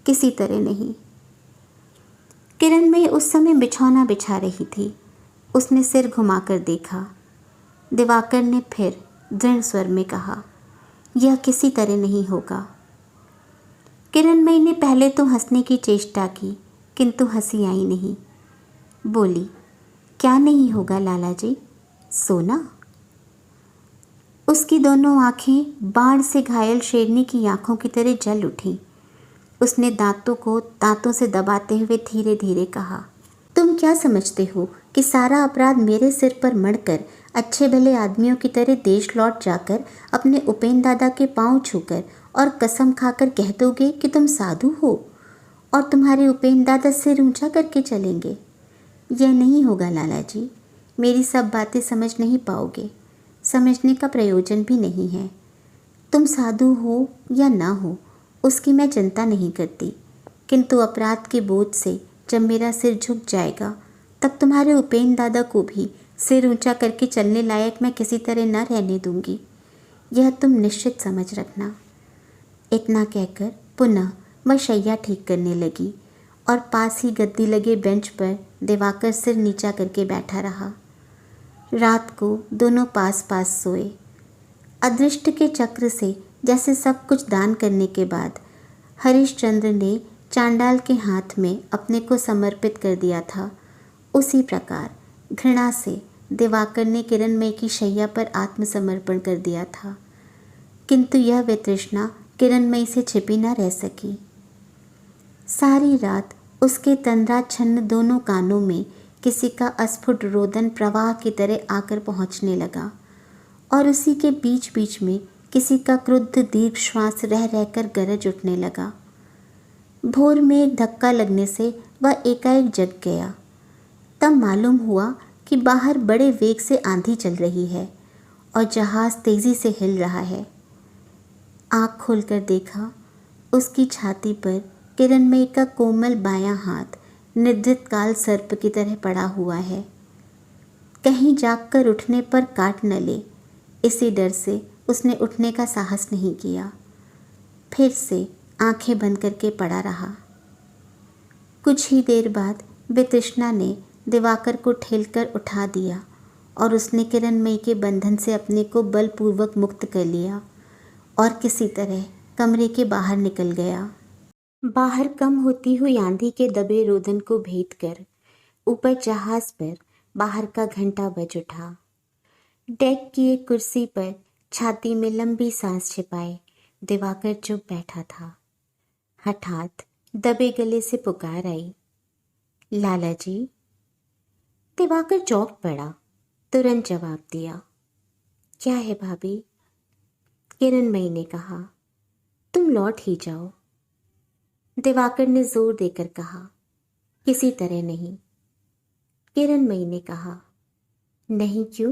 किसी तरह नहीं। किरणमयी उस समय बिछौना बिछा रही थी। उसने सिर घुमाकर देखा। दिवाकर ने फिर दृढ़ स्वर में कहा, यह किसी तरह नहीं होगा। किरणमयी ने पहले तो हंसने की चेष्टा की, किंतु हंसी आई नहीं। बोली, क्या नहीं होगा लाला जी, सोना। उसकी दोनों आंखें बाढ़ से घायल शेरनी की आंखों की तरह जल उठीं। उसने दांतों को दांतों से दबाते हुए धीरे धीरे कहा, तुम क्या समझते हो कि सारा अपराध मेरे सिर पर मढ़कर अच्छे भले आदमियों की तरह देश लौट जाकर अपने उपेंद्र दादा के पांव छूकर और कसम खाकर कह दोगे कि तुम साधु हो और तुम्हारे उपेंद्र दादा सिर ऊंचा करके चलेंगे? यह नहीं होगा लाला जी, मेरी सब बातें समझ नहीं पाओगे, समझने का प्रयोजन भी नहीं है। तुम साधु हो या ना हो उसकी मैं चिंता नहीं करती, किंतु अपराध के बोझ से जब मेरा सिर झुक जाएगा तब तुम्हारे उपेंद्र दादा को भी सिर ऊंचा करके चलने लायक मैं किसी तरह न रहने दूंगी, यह तुम निश्चित समझ रखना। इतना कहकर पुनः वह शैया ठीक करने लगी और पास ही गद्दी लगे बेंच पर दिवाकर सिर नीचा करके बैठा रहा। रात को दोनों पास पास सोए। अदृष्ट के चक्र से जैसे सब कुछ दान करने के बाद हरिश्चंद्र ने चांडाल के हाथ में अपने को समर्पित कर दिया था, उसी प्रकार घृणा से दिवाकर ने किरणमयी की शैया पर आत्मसमर्पण कर दिया था। किंतु यह वितृष्णा किरणमयी से छिपी न रह सकी। सारी रात उसके तंद्राच्छन्न दोनों कानों में किसी का अस्फुट रोदन प्रवाह की तरह आकर पहुंचने लगा और उसी के बीच बीच में किसी का क्रुद्ध दीर्घ श्वास रह रहकर गरज उठने लगा। भोर में एक धक्का लगने से वह एकाएक जग गया। तब मालूम हुआ कि बाहर बड़े वेग से आंधी चल रही है और जहाज़ तेज़ी से हिल रहा है। आँख खोलकर देखा, उसकी छाती पर किरणमयी का कोमल बायां हाथ निद्रित काल सर्प की तरह पड़ा हुआ है। कहीं जागकर उठने पर काट न ले, इसी डर से उसने उठने का साहस नहीं किया। फिर से आंखें बंद करके पड़ा रहा। कुछ ही देर बाद वितृष्णा ने दिवाकर को ठेलकर उठा दिया और उसने किरणमयी के बंधन से अपने को बलपूर्वक मुक्त कर लिया और किसी तरह कमरे के बाहर निकल गया। बाहर कम होती हुई आंधी के दबे रोदन को भेद कर ऊपर जहाज पर बाहर का घंटा बज उठा। डेक की एक कुर्सी पर छाती में लंबी सांस छिपाए दिवाकर चुप बैठा था। हठात दबे गले से पुकार आई, लाला जी। दिवाकर चौंक पड़ा, तुरंत जवाब दिया, क्या है भाभी? किरणमयी ने कहा, तुम लौट ही जाओ। दिवाकर ने जोर देकर कहा, किसी तरह नहीं। किरणमयी ने कहा, नहीं क्यों?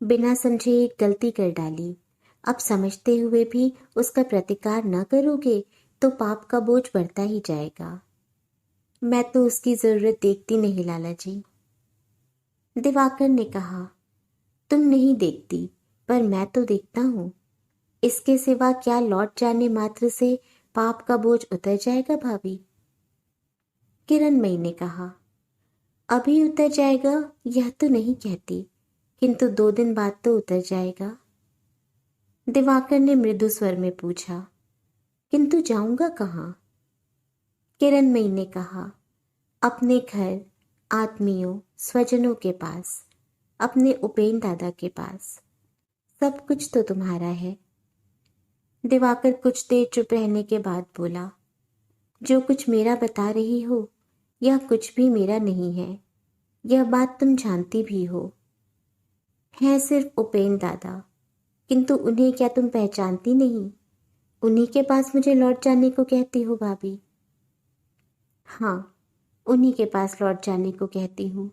बिना समझे एक गलती कर डाली, अब समझते हुए भी उसका प्रतिकार न करोगे तो पाप का बोझ बढ़ता ही जाएगा। मैं तो उसकी जरूरत देखती नहीं लाला जी। दिवाकर ने कहा, तुम नहीं देखती पर मैं तो देखता हूँ। इसके सिवा क्या लौट जाने मात्र से पाप का बोझ उतर जाएगा भाभी? किरणमयी ने कहा। अभी उतर जाएगा यह तो नहीं कहती, किंतु 2 दिन बाद तो उतर जाएगा। दिवाकर ने मृदु स्वर में पूछा। किंतु जाऊंगा कहाँ? किरणमयी ने कहा, अपने घर, आत्मियों, स्वजनों के पास, अपने उपेन दादा के पास। सब कुछ तो तुम्हारा है। दिवाकर कुछ देर चुप रहने के बाद बोला, जो कुछ मेरा बता रही हो यह कुछ भी मेरा नहीं है, यह बात तुम जानती भी हो। है सिर्फ उपेन दादा, किंतु उन्हें क्या तुम पहचानती नहीं? उन्हीं के पास मुझे लौट जाने को कहती हो भाभी? हाँ, उन्हीं के पास लौट जाने को कहती हूँ।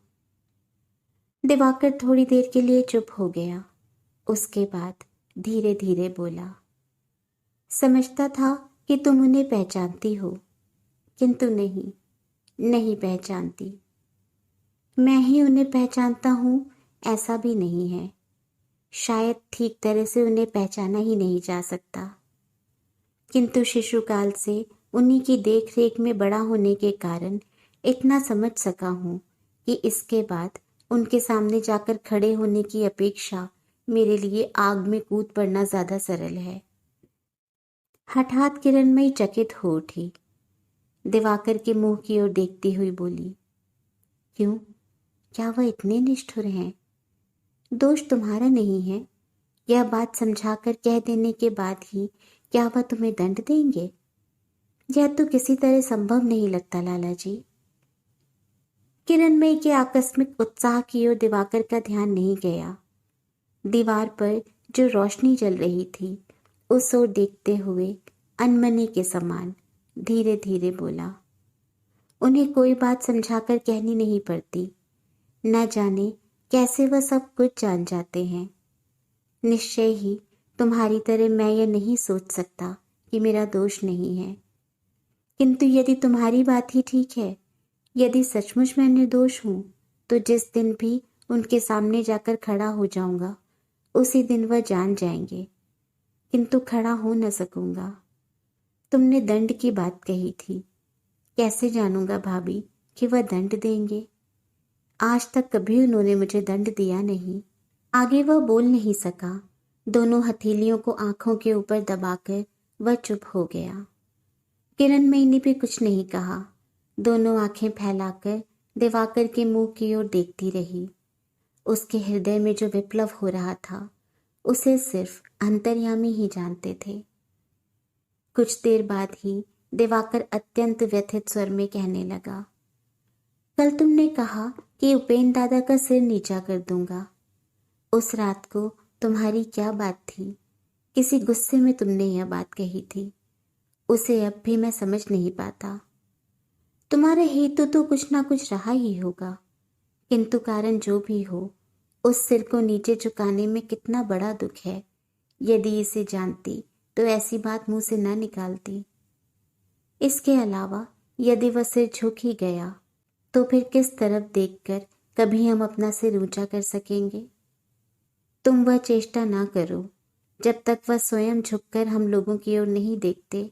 दिवाकर थोड़ी देर के लिए चुप हो गया। उसके बाद धीरे धीरे बोला, समझता था कि तुम उन्हें पहचानती हो, किंतु नहीं, नहीं पहचानती। मैं ही उन्हें पहचानता हूँ ऐसा भी नहीं है। शायद ठीक तरह से उन्हें पहचाना ही नहीं जा सकता, किंतु शिशुकाल से उन्हीं की देख रेख में बड़ा होने के कारण इतना समझ सका हूँ कि इसके बाद उनके सामने जाकर खड़े होने की अपेक्षा मेरे लिए आग में कूद पड़ना ज्यादा सरल है। हठात किरणमयी चकित हो उठी। दिवाकर के मुंह की ओर देखती हुई बोली, क्यों, क्या वह इतने निष्ठुर हैं? दोष तुम्हारा नहीं है। यह बात समझाकर कह देने के बाद ही क्या वह तुम्हें दंड देंगे? यह तो किसी तरह संभव नहीं लगता लाला जी। किरणमयी के आकस्मिक उत्साह की ओर दिवाकर का ध्यान नहीं गया। दीवार पर जो रोशनी जल रही थी उस ओर देखते हुए अनमने के समान धीरे धीरे बोला, उन्हें कोई बात समझाकर कहनी नहीं पड़ती। न जाने कैसे वह सब कुछ जान जाते हैं। निश्चय ही तुम्हारी तरह मैं यह नहीं सोच सकता कि मेरा दोष नहीं है, किंतु यदि तुम्हारी बात ही ठीक है, यदि सचमुच मैं निर्दोष हूं, तो जिस दिन भी उनके सामने जाकर खड़ा हो जाऊंगा उसी दिन वह जान जाएंगे, किंतु खड़ा हो न सकूंगा। तुमने दंड की बात कही थी, कैसे जानूंगा भाभी कि वह दंड देंगे? आज तक कभी उन्होंने मुझे दंड दिया नहीं। आगे वह बोल नहीं सका। दोनों हथेलियों को आंखों के ऊपर दबाकर वह चुप हो गया। किरणमयी ने भी कुछ नहीं कहा। दोनों आंखें फैलाकर दिवाकर के मुंह की ओर देखती रही। उसके हृदय में जो विप्लव हो रहा था उसे सिर्फ अंतर्यामी ही जानते थे। कुछ देर बाद ही दिवाकर अत्यंत व्यथित स्वर में कहने लगा, कल तुमने कहा कि उपेन दादा का सिर नीचा कर दूंगा। उस रात को तुम्हारी क्या बात थी? किसी गुस्से में तुमने यह बात कही थी। उसे अब भी मैं समझ नहीं पाता। तुम्हारा हेतु तो कुछ ना कुछ रहा ही होगा, किंतु कारण जो भी हो, उस सिर को नीचे झुकाने में कितना बड़ा दुख है। यदि इसे जानती तो ऐसी बात मुंह से न निकालती। इसके अलावा यदि वह सिर झुक ही गया तो फिर किस तरफ देखकर कभी हम अपना सिर ऊंचा कर सकेंगे? तुम वह चेष्टा ना करो। जब तक वह स्वयं झुककर हम लोगों की ओर नहीं देखते,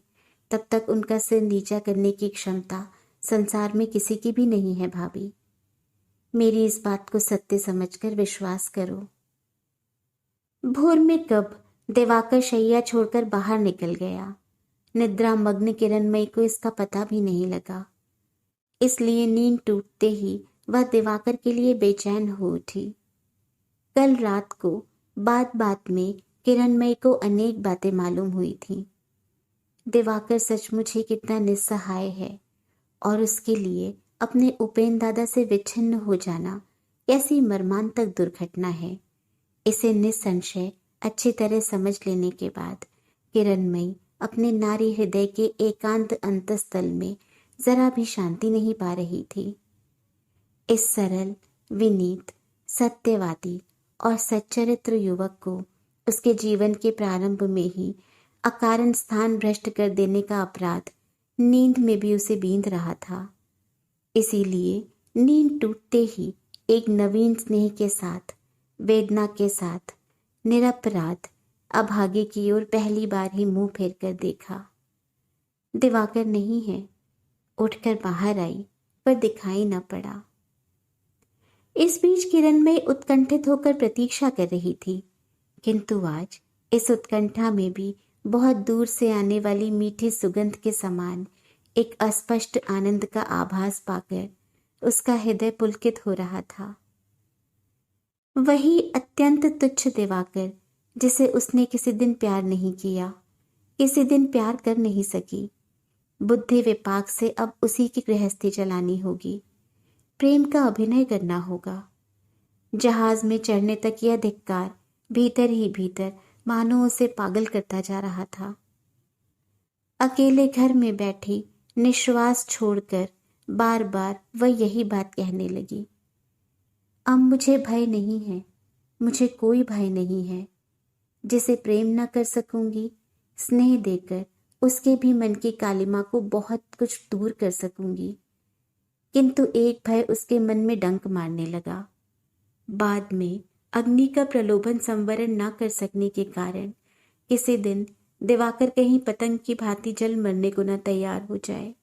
तब तक उनका सिर नीचा करने की क्षमता संसार में किसी की भी नहीं है भाभी। मेरी इस बात को सत्य समझकर विश्वास करो। भोर में कब दिवाकर शैया छोड़कर बाहर निकल गया। निद्रा मग्न किरणमयी को इसका पता भी नहीं लगा। इसलिए नींद टूटते ही वह दिवाकर के लिए बेचैन हो उठी। कल रात को बात बात में किरणमयी को अनेक बातें मालूम हुई थी। दिवाकर सचमुच ही कितना निस्सहाय है और उसके लिए अपने उपेन दादा से विच्छिन्न हो जाना कैसी मर्मांतक दुर्घटना है, इसे निसंशय अच्छी तरह समझ लेने के बाद किरणमयी अपने नारी हृदय के एकांत अंतस्थल में जरा भी शांति नहीं पा रही थी। इस सरल, विनीत, सत्यवादी और सच्चरित्र युवक को उसके जीवन के प्रारंभ में ही अकारण स्थान भ्रष्ट कर देने का अपराध नींद में भी उसे बींध रहा था। इसीलिए नींद टूटते ही एक नवीन स्नेह के साथ, वेदना के साथ, निरपराध अभागे की ओर पहली बार ही मुंह फेर कर देखा। दिवाकर नहीं है। उठकर बाहर आई पर दिखाई न पड़ा। इस बीच किरणमयी उत्कंठित होकर प्रतीक्षा कर रही थी, किंतु आज इस उत्कंठा में भी बहुत दूर से आने वाली मीठी सुगंध के समान एक अस्पष्ट आनंद का आभास पाकर उसका हृदय पुलकित हो रहा था। वही अत्यंत तुच्छ दिवाकर जिसे उसने किसी दिन प्यार नहीं किया, किसी दिन प्यार कर नहीं सकी, बुद्धि विपाक से अब उसी की गृहस्थी चलानी होगी, प्रेम का अभिनय करना होगा। जहाज में चढ़ने तक यह धिक्कार भीतर ही भीतर मानो उसे पागल करता जा रहा था। अकेले घर में बैठी निश्वास छोड़कर बार बार वह यही बात कहने लगी, अब मुझे भय नहीं है, मुझे कोई भय नहीं है। जिसे प्रेम न कर सकूंगी, स्नेह देकर उसके भी मन की कालिमा को बहुत कुछ दूर कर सकूंगी। किंतु एक भय उसके मन में डंक मारने लगा। बाद में अग्नि का प्रलोभन संवरण न कर सकने के कारण किसी दिन दिवाकर कहीं पतंग की भांति जल मरने को न तैयार हो जाए।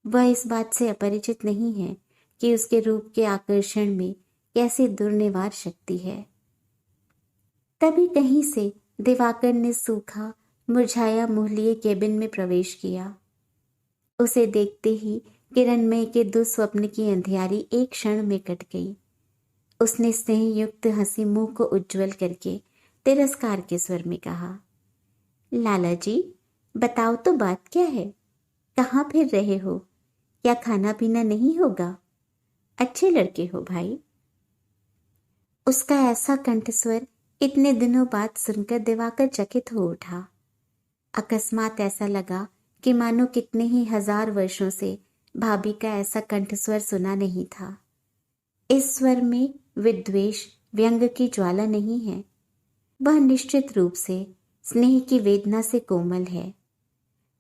वह इस बात से अपरिचित नहीं है कि उसके रूप के आकर्षण में कैसी दुर्निवार शक्ति है। तभी कहीं से दिवाकर ने सूखा मुरझाया मुंह लिए केबिन में प्रवेश किया। उसे देखते ही किरणमय के दुस्वप्न की अंधियारी एक क्षण में कट गई। उसने स्नेहयुक्त हंसी मुंह को उज्जवल करके तिरस्कार के स्वर में कहा, लाला जी, बताओ तो बात क्या है? कहाँ फिर रहे हो? क्या खाना पीना नहीं होगा? अच्छे लड़के हो भाई। उसका ऐसा कंठस्वर इतने दिनों बाद सुनकर दिवाकर चकित हो उठा। अकस्मात ऐसा लगा कि मानो कितने ही हजार वर्षों से भाभी का ऐसा कंठस्वर सुना नहीं था। इस स्वर में विद्वेष व्यंग की ज्वाला नहीं है, वह निश्चित रूप से स्नेह की वेदना से कोमल है।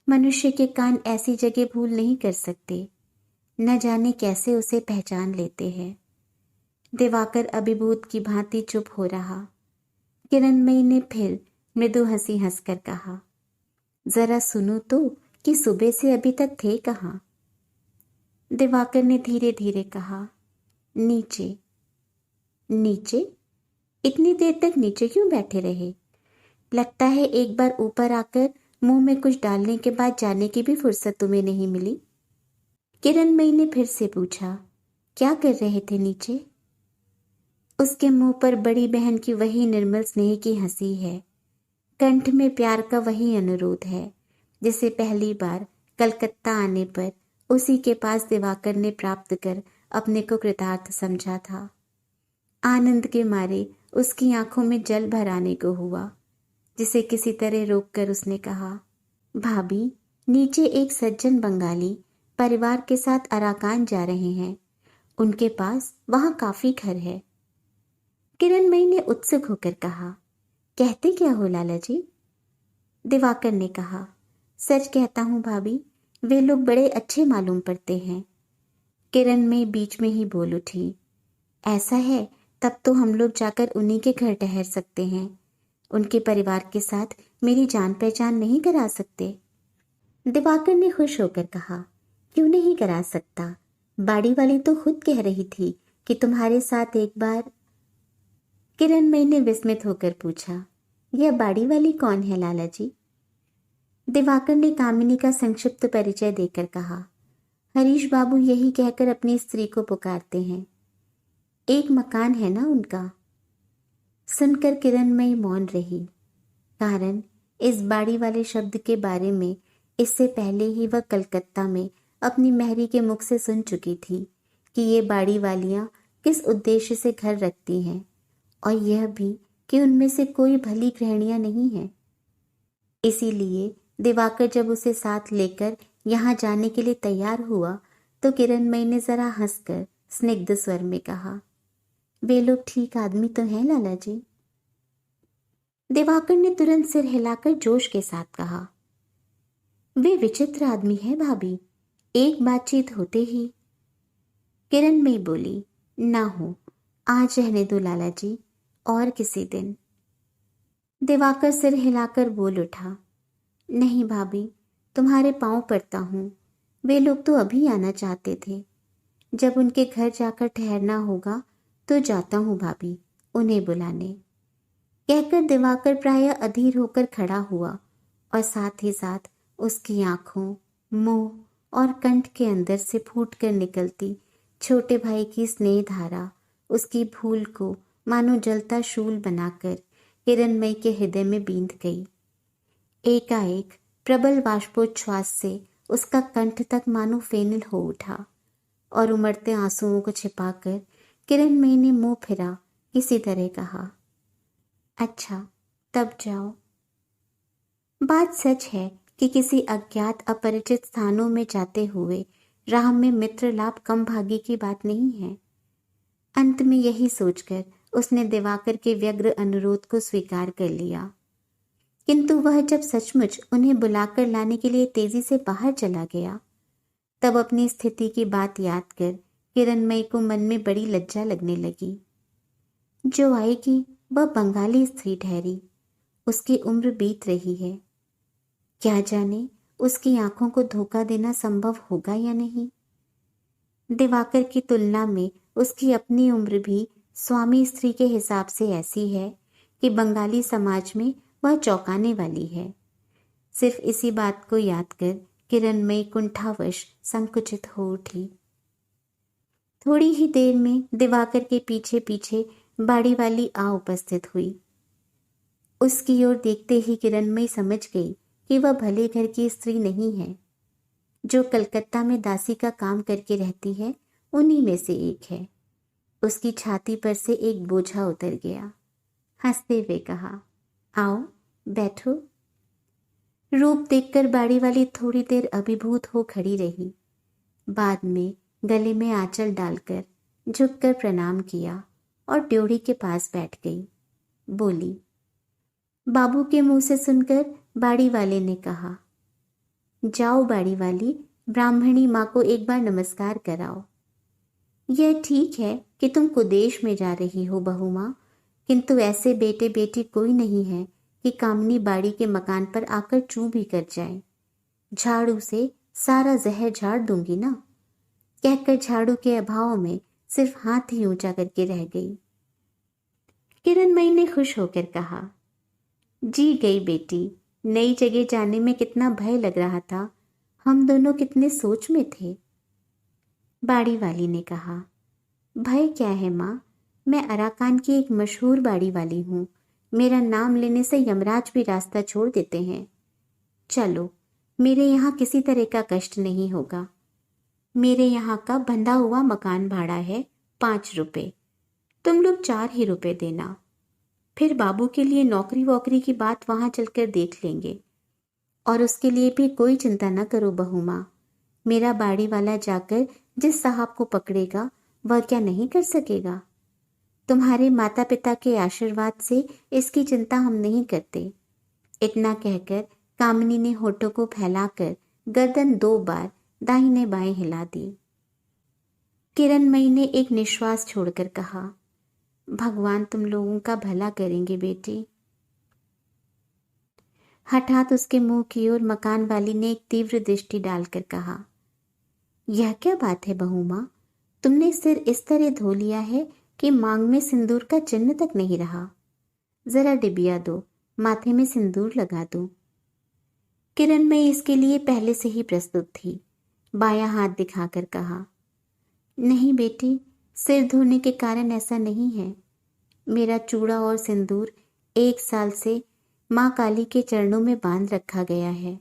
मनुष्य के कान ऐसी जगह भूल नहीं कर सकते, न जाने कैसे उसे पहचान लेते हैं। दिवाकर अभिभूत की भांति चुप हो रहा। किरणमयी ने फिर मृदु हंसी हंसकर कहा, जरा सुनो तो कि सुबह से अभी तक थे कहाँ? दिवाकर ने धीरे धीरे कहा, नीचे। नीचे? इतनी देर तक नीचे क्यों बैठे रहे? लगता है एक बार ऊपर आकर मुंह में कुछ डालने के बाद जाने की भी फुर्सत तुम्हें नहीं मिली। किरणमयी ने फिर से पूछा, क्या कर रहे थे नीचे? उसके मुंह पर बड़ी बहन की वही निर्मल स्नेह की हंसी है, कंठ में प्यार का वही अनुरोध है जिसे पहली बार कलकत्ता आने पर उसी के पास दिवाकर ने प्राप्त कर अपने को कृतार्थ समझा था। आनंद के मारे उसकी आंखों में जल भर आने को हुआ, जिसे किसी तरह रोककर उसने कहा, भाभी, नीचे एक सज्जन बंगाली परिवार के साथ अराकान जा रहे हैं, उनके पास वहां काफी घर है। किरणमयी ने उत्सुक होकर कहा, कहते क्या हो लाला जी? दिवाकर ने कहा, सच कहता हूं भाभी, वे लोग बड़े अच्छे मालूम पड़ते हैं। किरणमयी बीच में ही बोल उठी, ऐसा है तब तो हम लोग जाकर उन्हीं के घर ठहर सकते हैं। उनके परिवार के साथ मेरी जान पहचान नहीं करा सकते? दिवाकर ने खुश होकर कहा, क्यों नहीं करा सकता? बाड़ी वाली तो खुद कह रही थी कि तुम्हारे साथ एक बार। किरणमयी ने विस्मित होकर पूछा, यह बाड़ी वाली कौन है लाला जी? दिवाकर ने कामिनी का संक्षिप्त परिचय देकर कहा, हरीश बाबू यही कहकर अपनी स्त्री को पुकारते हैं, एक मकान है ना उनका। सुनकर किरणमयी मौन रही, कारण इस बाड़ी वाले शब्द के बारे में इससे पहले ही वह कलकत्ता में अपनी महरी के मुख से सुन चुकी थी कि ये बाड़ी वालियां किस उद्देश्य से घर रखती हैं, और यह भी कि उनमें से कोई भली गृहिणियां नहीं है। इसीलिए दिवाकर जब उसे साथ लेकर यहाँ जाने के लिए तैयार हुआ तो किरणमयी ने जरा हंसकर स्निग्ध स्वर में कहा, वे लोग ठीक आदमी तो हैं लाला जी। दिवाकर ने तुरंत सिर हिलाकर जोश के साथ कहा, वे विचित्र आदमी है भाभी, एक बातचीत होते ही। किरणमयी बोली, ना हो, आज रहने दो लाला जी, और किसी दिन। दिवाकर सिर हिलाकर बोल उठा, नहीं भाभी, तुम्हारे पांव पड़ता हूं, वे लोग तो अभी आना चाहते थे, जब उनके घर जाकर ठहरना होगा तो जाता हूँ भाभी, उन्हें बुलाने। कहकर दिवाकर प्रायः अधीर होकर खड़ा हुआ और साथ ही साथ उसकी आंखों, मुंह और कंठ के अंदर से फूटकर निकलती छोटे भाई की स्नेह धारा उसकी भूल को मानो जलता शूल बनाकर किरणमयी के हृदय में बींध गई। एकाएक प्रबल बाष्पोच्छ्वास से उसका कंठ तक मानो फेनिल हो उठा और उमड़ते आंसुओं को छिपाकर किरणमयी ने मुंह फिरा इसी तरह कहा, अच्छा तब जाओ। बात सच है कि किसी अज्ञात अपरिचित स्थानों में जाते हुए राह में मित्र लाभ कम भागी की बात नहीं है। अंत में यही सोचकर उसने दिवाकर के व्यग्र अनुरोध को स्वीकार कर लिया। किंतु वह जब सचमुच उन्हें बुलाकर लाने के लिए तेजी से बाहर चला गया, तब अपनी स्थिति की बात याद कर किरणमयी को मन में बड़ी लज्जा लगने लगी। जो आएगी वह बंगाली स्त्री ठहरी, उसकी उम्र बीत रही है। क्या जाने उसकी आंखों को धोखा देना संभव होगा या नहीं। दिवाकर की तुलना में उसकी अपनी उम्र भी स्वामी स्त्री के हिसाब से ऐसी है कि बंगाली समाज में वह चौंकाने वाली है। सिर्फ इसी बात को याद कर किरणमयी कुंठावश संकुचित हो उठी। थोड़ी ही देर में दिवाकर के पीछे पीछे बाड़ी वाली आ उपस्थित हुई। उसकी ओर देखते ही किरणमयी समझ गई कि वह भले घर की स्त्री नहीं है। जो कलकत्ता में दासी का काम करके रहती है उन्हीं में से एक है। उसकी छाती पर से एक बोझा उतर गया। हंसते हुए कहा, आओ बैठो। रूप देखकर बाड़ी वाली थोड़ी देर अभिभूत हो खड़ी रही। बाद में गले में आंचल डालकर झुककर प्रणाम किया और ड्योढ़ी के पास बैठ गई। बोली। बाबू के मुंह से सुनकर बाड़ी वाले ने कहा, जाओ बाड़ी वाली, ब्राह्मणी माँ को एक बार नमस्कार कराओ। यह ठीक है कि तुम कुदेश में जा रही हो बहू माँ, किंतु ऐसे बेटे बेटी कोई नहीं है कि कामनी बाड़ी के मकान पर आकर चू भी कर जाए। झाड़ू से सारा जहर झाड़ दूंगी ना। कहकर झाड़ू के अभाव में सिर्फ हाथ ही ऊंचा करके रह गई। किरणमयी ने खुश होकर कहा, जी गई बेटी, नई जगह जाने में कितना भय लग रहा था, हम दोनों कितने सोच में थे। बाड़ी वाली ने कहा, भय क्या है माँ, मैं अराकान की एक मशहूर बाड़ी वाली हूँ। मेरा नाम लेने से यमराज भी रास्ता छोड़ देते हैं। चलो, मेरे यहाँ किसी तरह का कष्ट नहीं होगा। मेरे यहाँ का बंधा हुआ मकान भाड़ा है 5 रुपए, तुम लोग 4 ही रुपए देना। फिर बाबू के लिए नौकरी वोकरी की बात वहां चलकर देख लेंगे। और उसके लिए भी कोई चिंता न करो बहू माँ। मेरा बाड़ी वाला जाकर जिस साहब को पकड़ेगा वह क्या नहीं कर सकेगा। तुम्हारे माता पिता के आशीर्वाद से इसकी चिंता हम नहीं करते। इतना कहकर कामिनी ने होठों को फैलाकर गर्दन 2 बार दाहिने बाएं हिला दी। किरणमयी ने एक निश्वास छोड़कर कहा, भगवान तुम लोगों का भला करेंगे बेटी। हठात उसके मुंह की ओर मकान वाली ने एक तीव्र दृष्टि डालकर कहा, यह क्या बात है बहू माँ, तुमने सिर इस तरह धो लिया है कि मांग में सिंदूर का चिन्ह तक नहीं रहा। जरा डिबिया दो, माथे में सिंदूर लगा दो। किरणमयी इसके लिए पहले से ही प्रस्तुत थी। बायां हाथ दिखाकर कहा, नहीं बेटी, सिर धोने के कारण ऐसा नहीं है। मेरा चूड़ा और सिंदूर 1 साल से माँ काली के चरणों में बांध रखा गया है।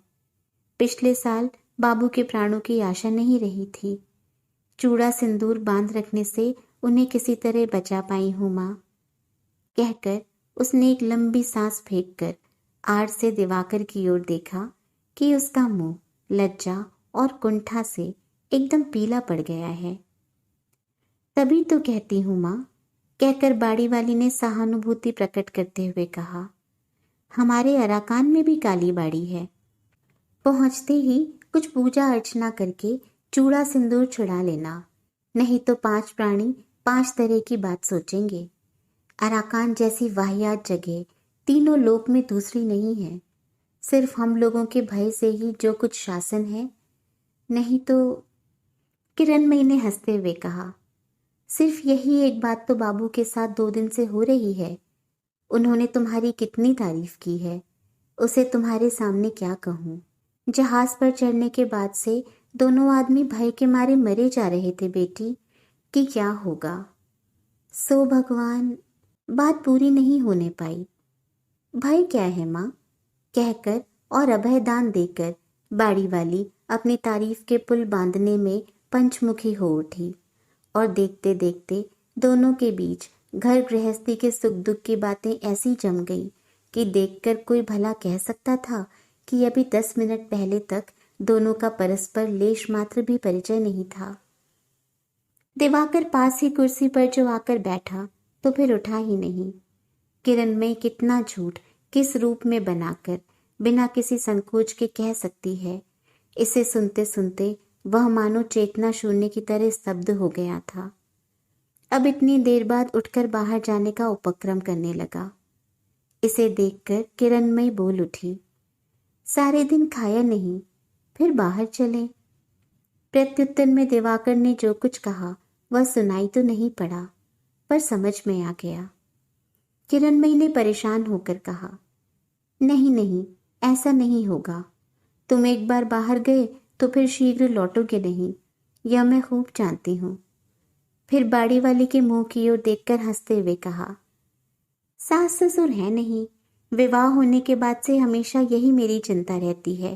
पिछले साल बाबू के प्राणों की आशा नहीं रही थी। चूड़ा सिंदूर बांध रखने से उन्हें किसी तरह बचा पाई हूँ माँ। कहकर उसने एक लंबी सांस फेंककर आड़ से दिवाकर की ओर देखा कि उसका मुंह लज्जा और कुंठा से एकदम पीला पड़ गया है। तभी तो कहती हूँ माँ, कहकर बाड़ी वाली ने सहानुभूति प्रकट करते हुए कहा, हमारे अराकान में भी काली बाड़ी है। पहुंचते ही कुछ पूजा अर्चना करके चूड़ा सिंदूर छुड़ा लेना, नहीं तो 5 प्राणी 5 तरह की बात सोचेंगे। अराकान जैसी वाहियात जगह तीनों लोक में दूसरी नहीं है। सिर्फ हम लोगों के भय से ही जो कुछ शासन है, नहीं तो। किरणमयी ने हंसते हुए कहा, सिर्फ यही एक बात तो बाबू के साथ 2 दिन से हो रही है। उन्होंने तुम्हारी कितनी तारीफ की है, उसे तुम्हारे सामने क्या कहूँ। जहाज पर चढ़ने के बाद से दोनों आदमी भय के मारे मरे जा रहे थे बेटी, कि क्या होगा। सो भगवान, बात पूरी नहीं होने पाई। भय क्या है माँ, कहकर और अभयदान देकर बाड़ी वाली अपनी तारीफ के पुल बांधने में पंचमुखी हो उठी और देखते देखते दोनों के बीच घर गृहस्थी के सुख दुख की बातें ऐसी जम गई कि देखकर कोई भला कह सकता था कि अभी 10 मिनट पहले तक दोनों का परस्पर लेश मात्र भी परिचय नहीं था। दिवाकर पास ही कुर्सी पर जो आकर बैठा तो फिर उठा ही नहीं। किरणमयी कितना झूठ किस रूप में बनाकर बिना किसी संकोच के कह सकती है। इसे सुनते सुनते वह मानो चेतना शून्य की तरह स्तब्ध हो गया था। अब इतनी देर बाद उठकर बाहर जाने का उपक्रम करने लगा। इसे देखकर किरणमयी बोल उठी, सारे दिन खाया नहीं, फिर बाहर चले। प्रत्युत्तर में दिवाकर ने जो कुछ कहा वह सुनाई तो नहीं पड़ा, पर समझ में आ गया। किरणमयी ने परेशान होकर कहा, नहीं नहीं, ऐसा नहीं होगा। तुम एक बार बाहर गए तो फिर शीघ्र लौटोगे नहीं, यह मैं खूब जानती हूँ। फिर बाड़ी वाले के मुंह की ओर देखकर हंसते हुए कहा, सास ससुर है नहीं, विवाह होने के बाद से हमेशा यही मेरी चिंता रहती है।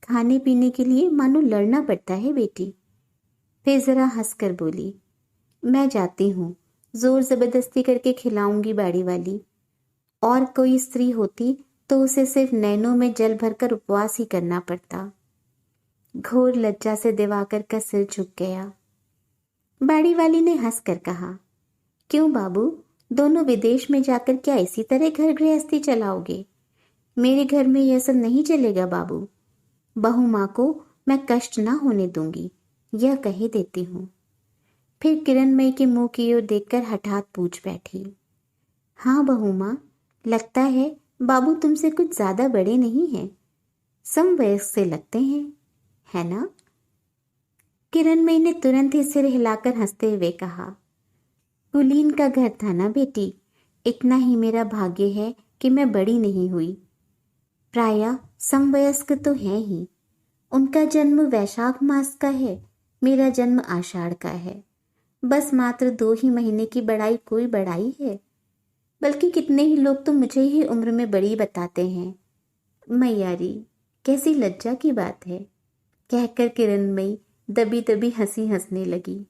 खाने पीने के लिए मानो लड़ना पड़ता है बेटी। फिर जरा हंसकर बोली, मैं जाती हूँ, जोर जबरदस्ती करके खिलाऊंगी बाड़ी वाली। और कोई स्त्री होती तो उसे सिर्फ नैनों में जल भरकर उपवास ही करना पड़ता। घोर लज्जा से दिवाकर का सिर झुक गया। बाड़ी वाली ने हंसकर कहा, क्यों बाबू, दोनों विदेश में जाकर क्या इसी तरह घर गृहस्थी चलाओगे? मेरे घर में यह सब नहीं चलेगा बाबू। बहू माँ को मैं कष्ट ना होने दूंगी, यह कहे देती हूँ। फिर किरणमयी के मुंह की ओर देखकर हठात पूछ बैठी, हाँ बहू माँ, लगता है बाबू तुमसे कुछ ज्यादा बड़े नहीं हैं, समवयस्क से लगते हैं, है ना? किरणमयी ने तुरंत ही सिर हिलाकर हंसते हुए कहा, कुलीन का घर था ना बेटी, इतना ही मेरा भाग्य है कि मैं बड़ी नहीं हुई। प्रायः समवयस्क तो है ही। उनका जन्म वैशाख मास का है, मेरा जन्म आषाढ़ का है। बस मात्र 2 ही महीने की बड़ाई कोई बड़ाई है। बल्कि कितने ही लोग तो मुझे ही उम्र में बड़ी बताते हैं। मैयारी, कैसी लज्जा की बात है, कहकर किरणमयी दबी दबी हंसी हंसने लगी।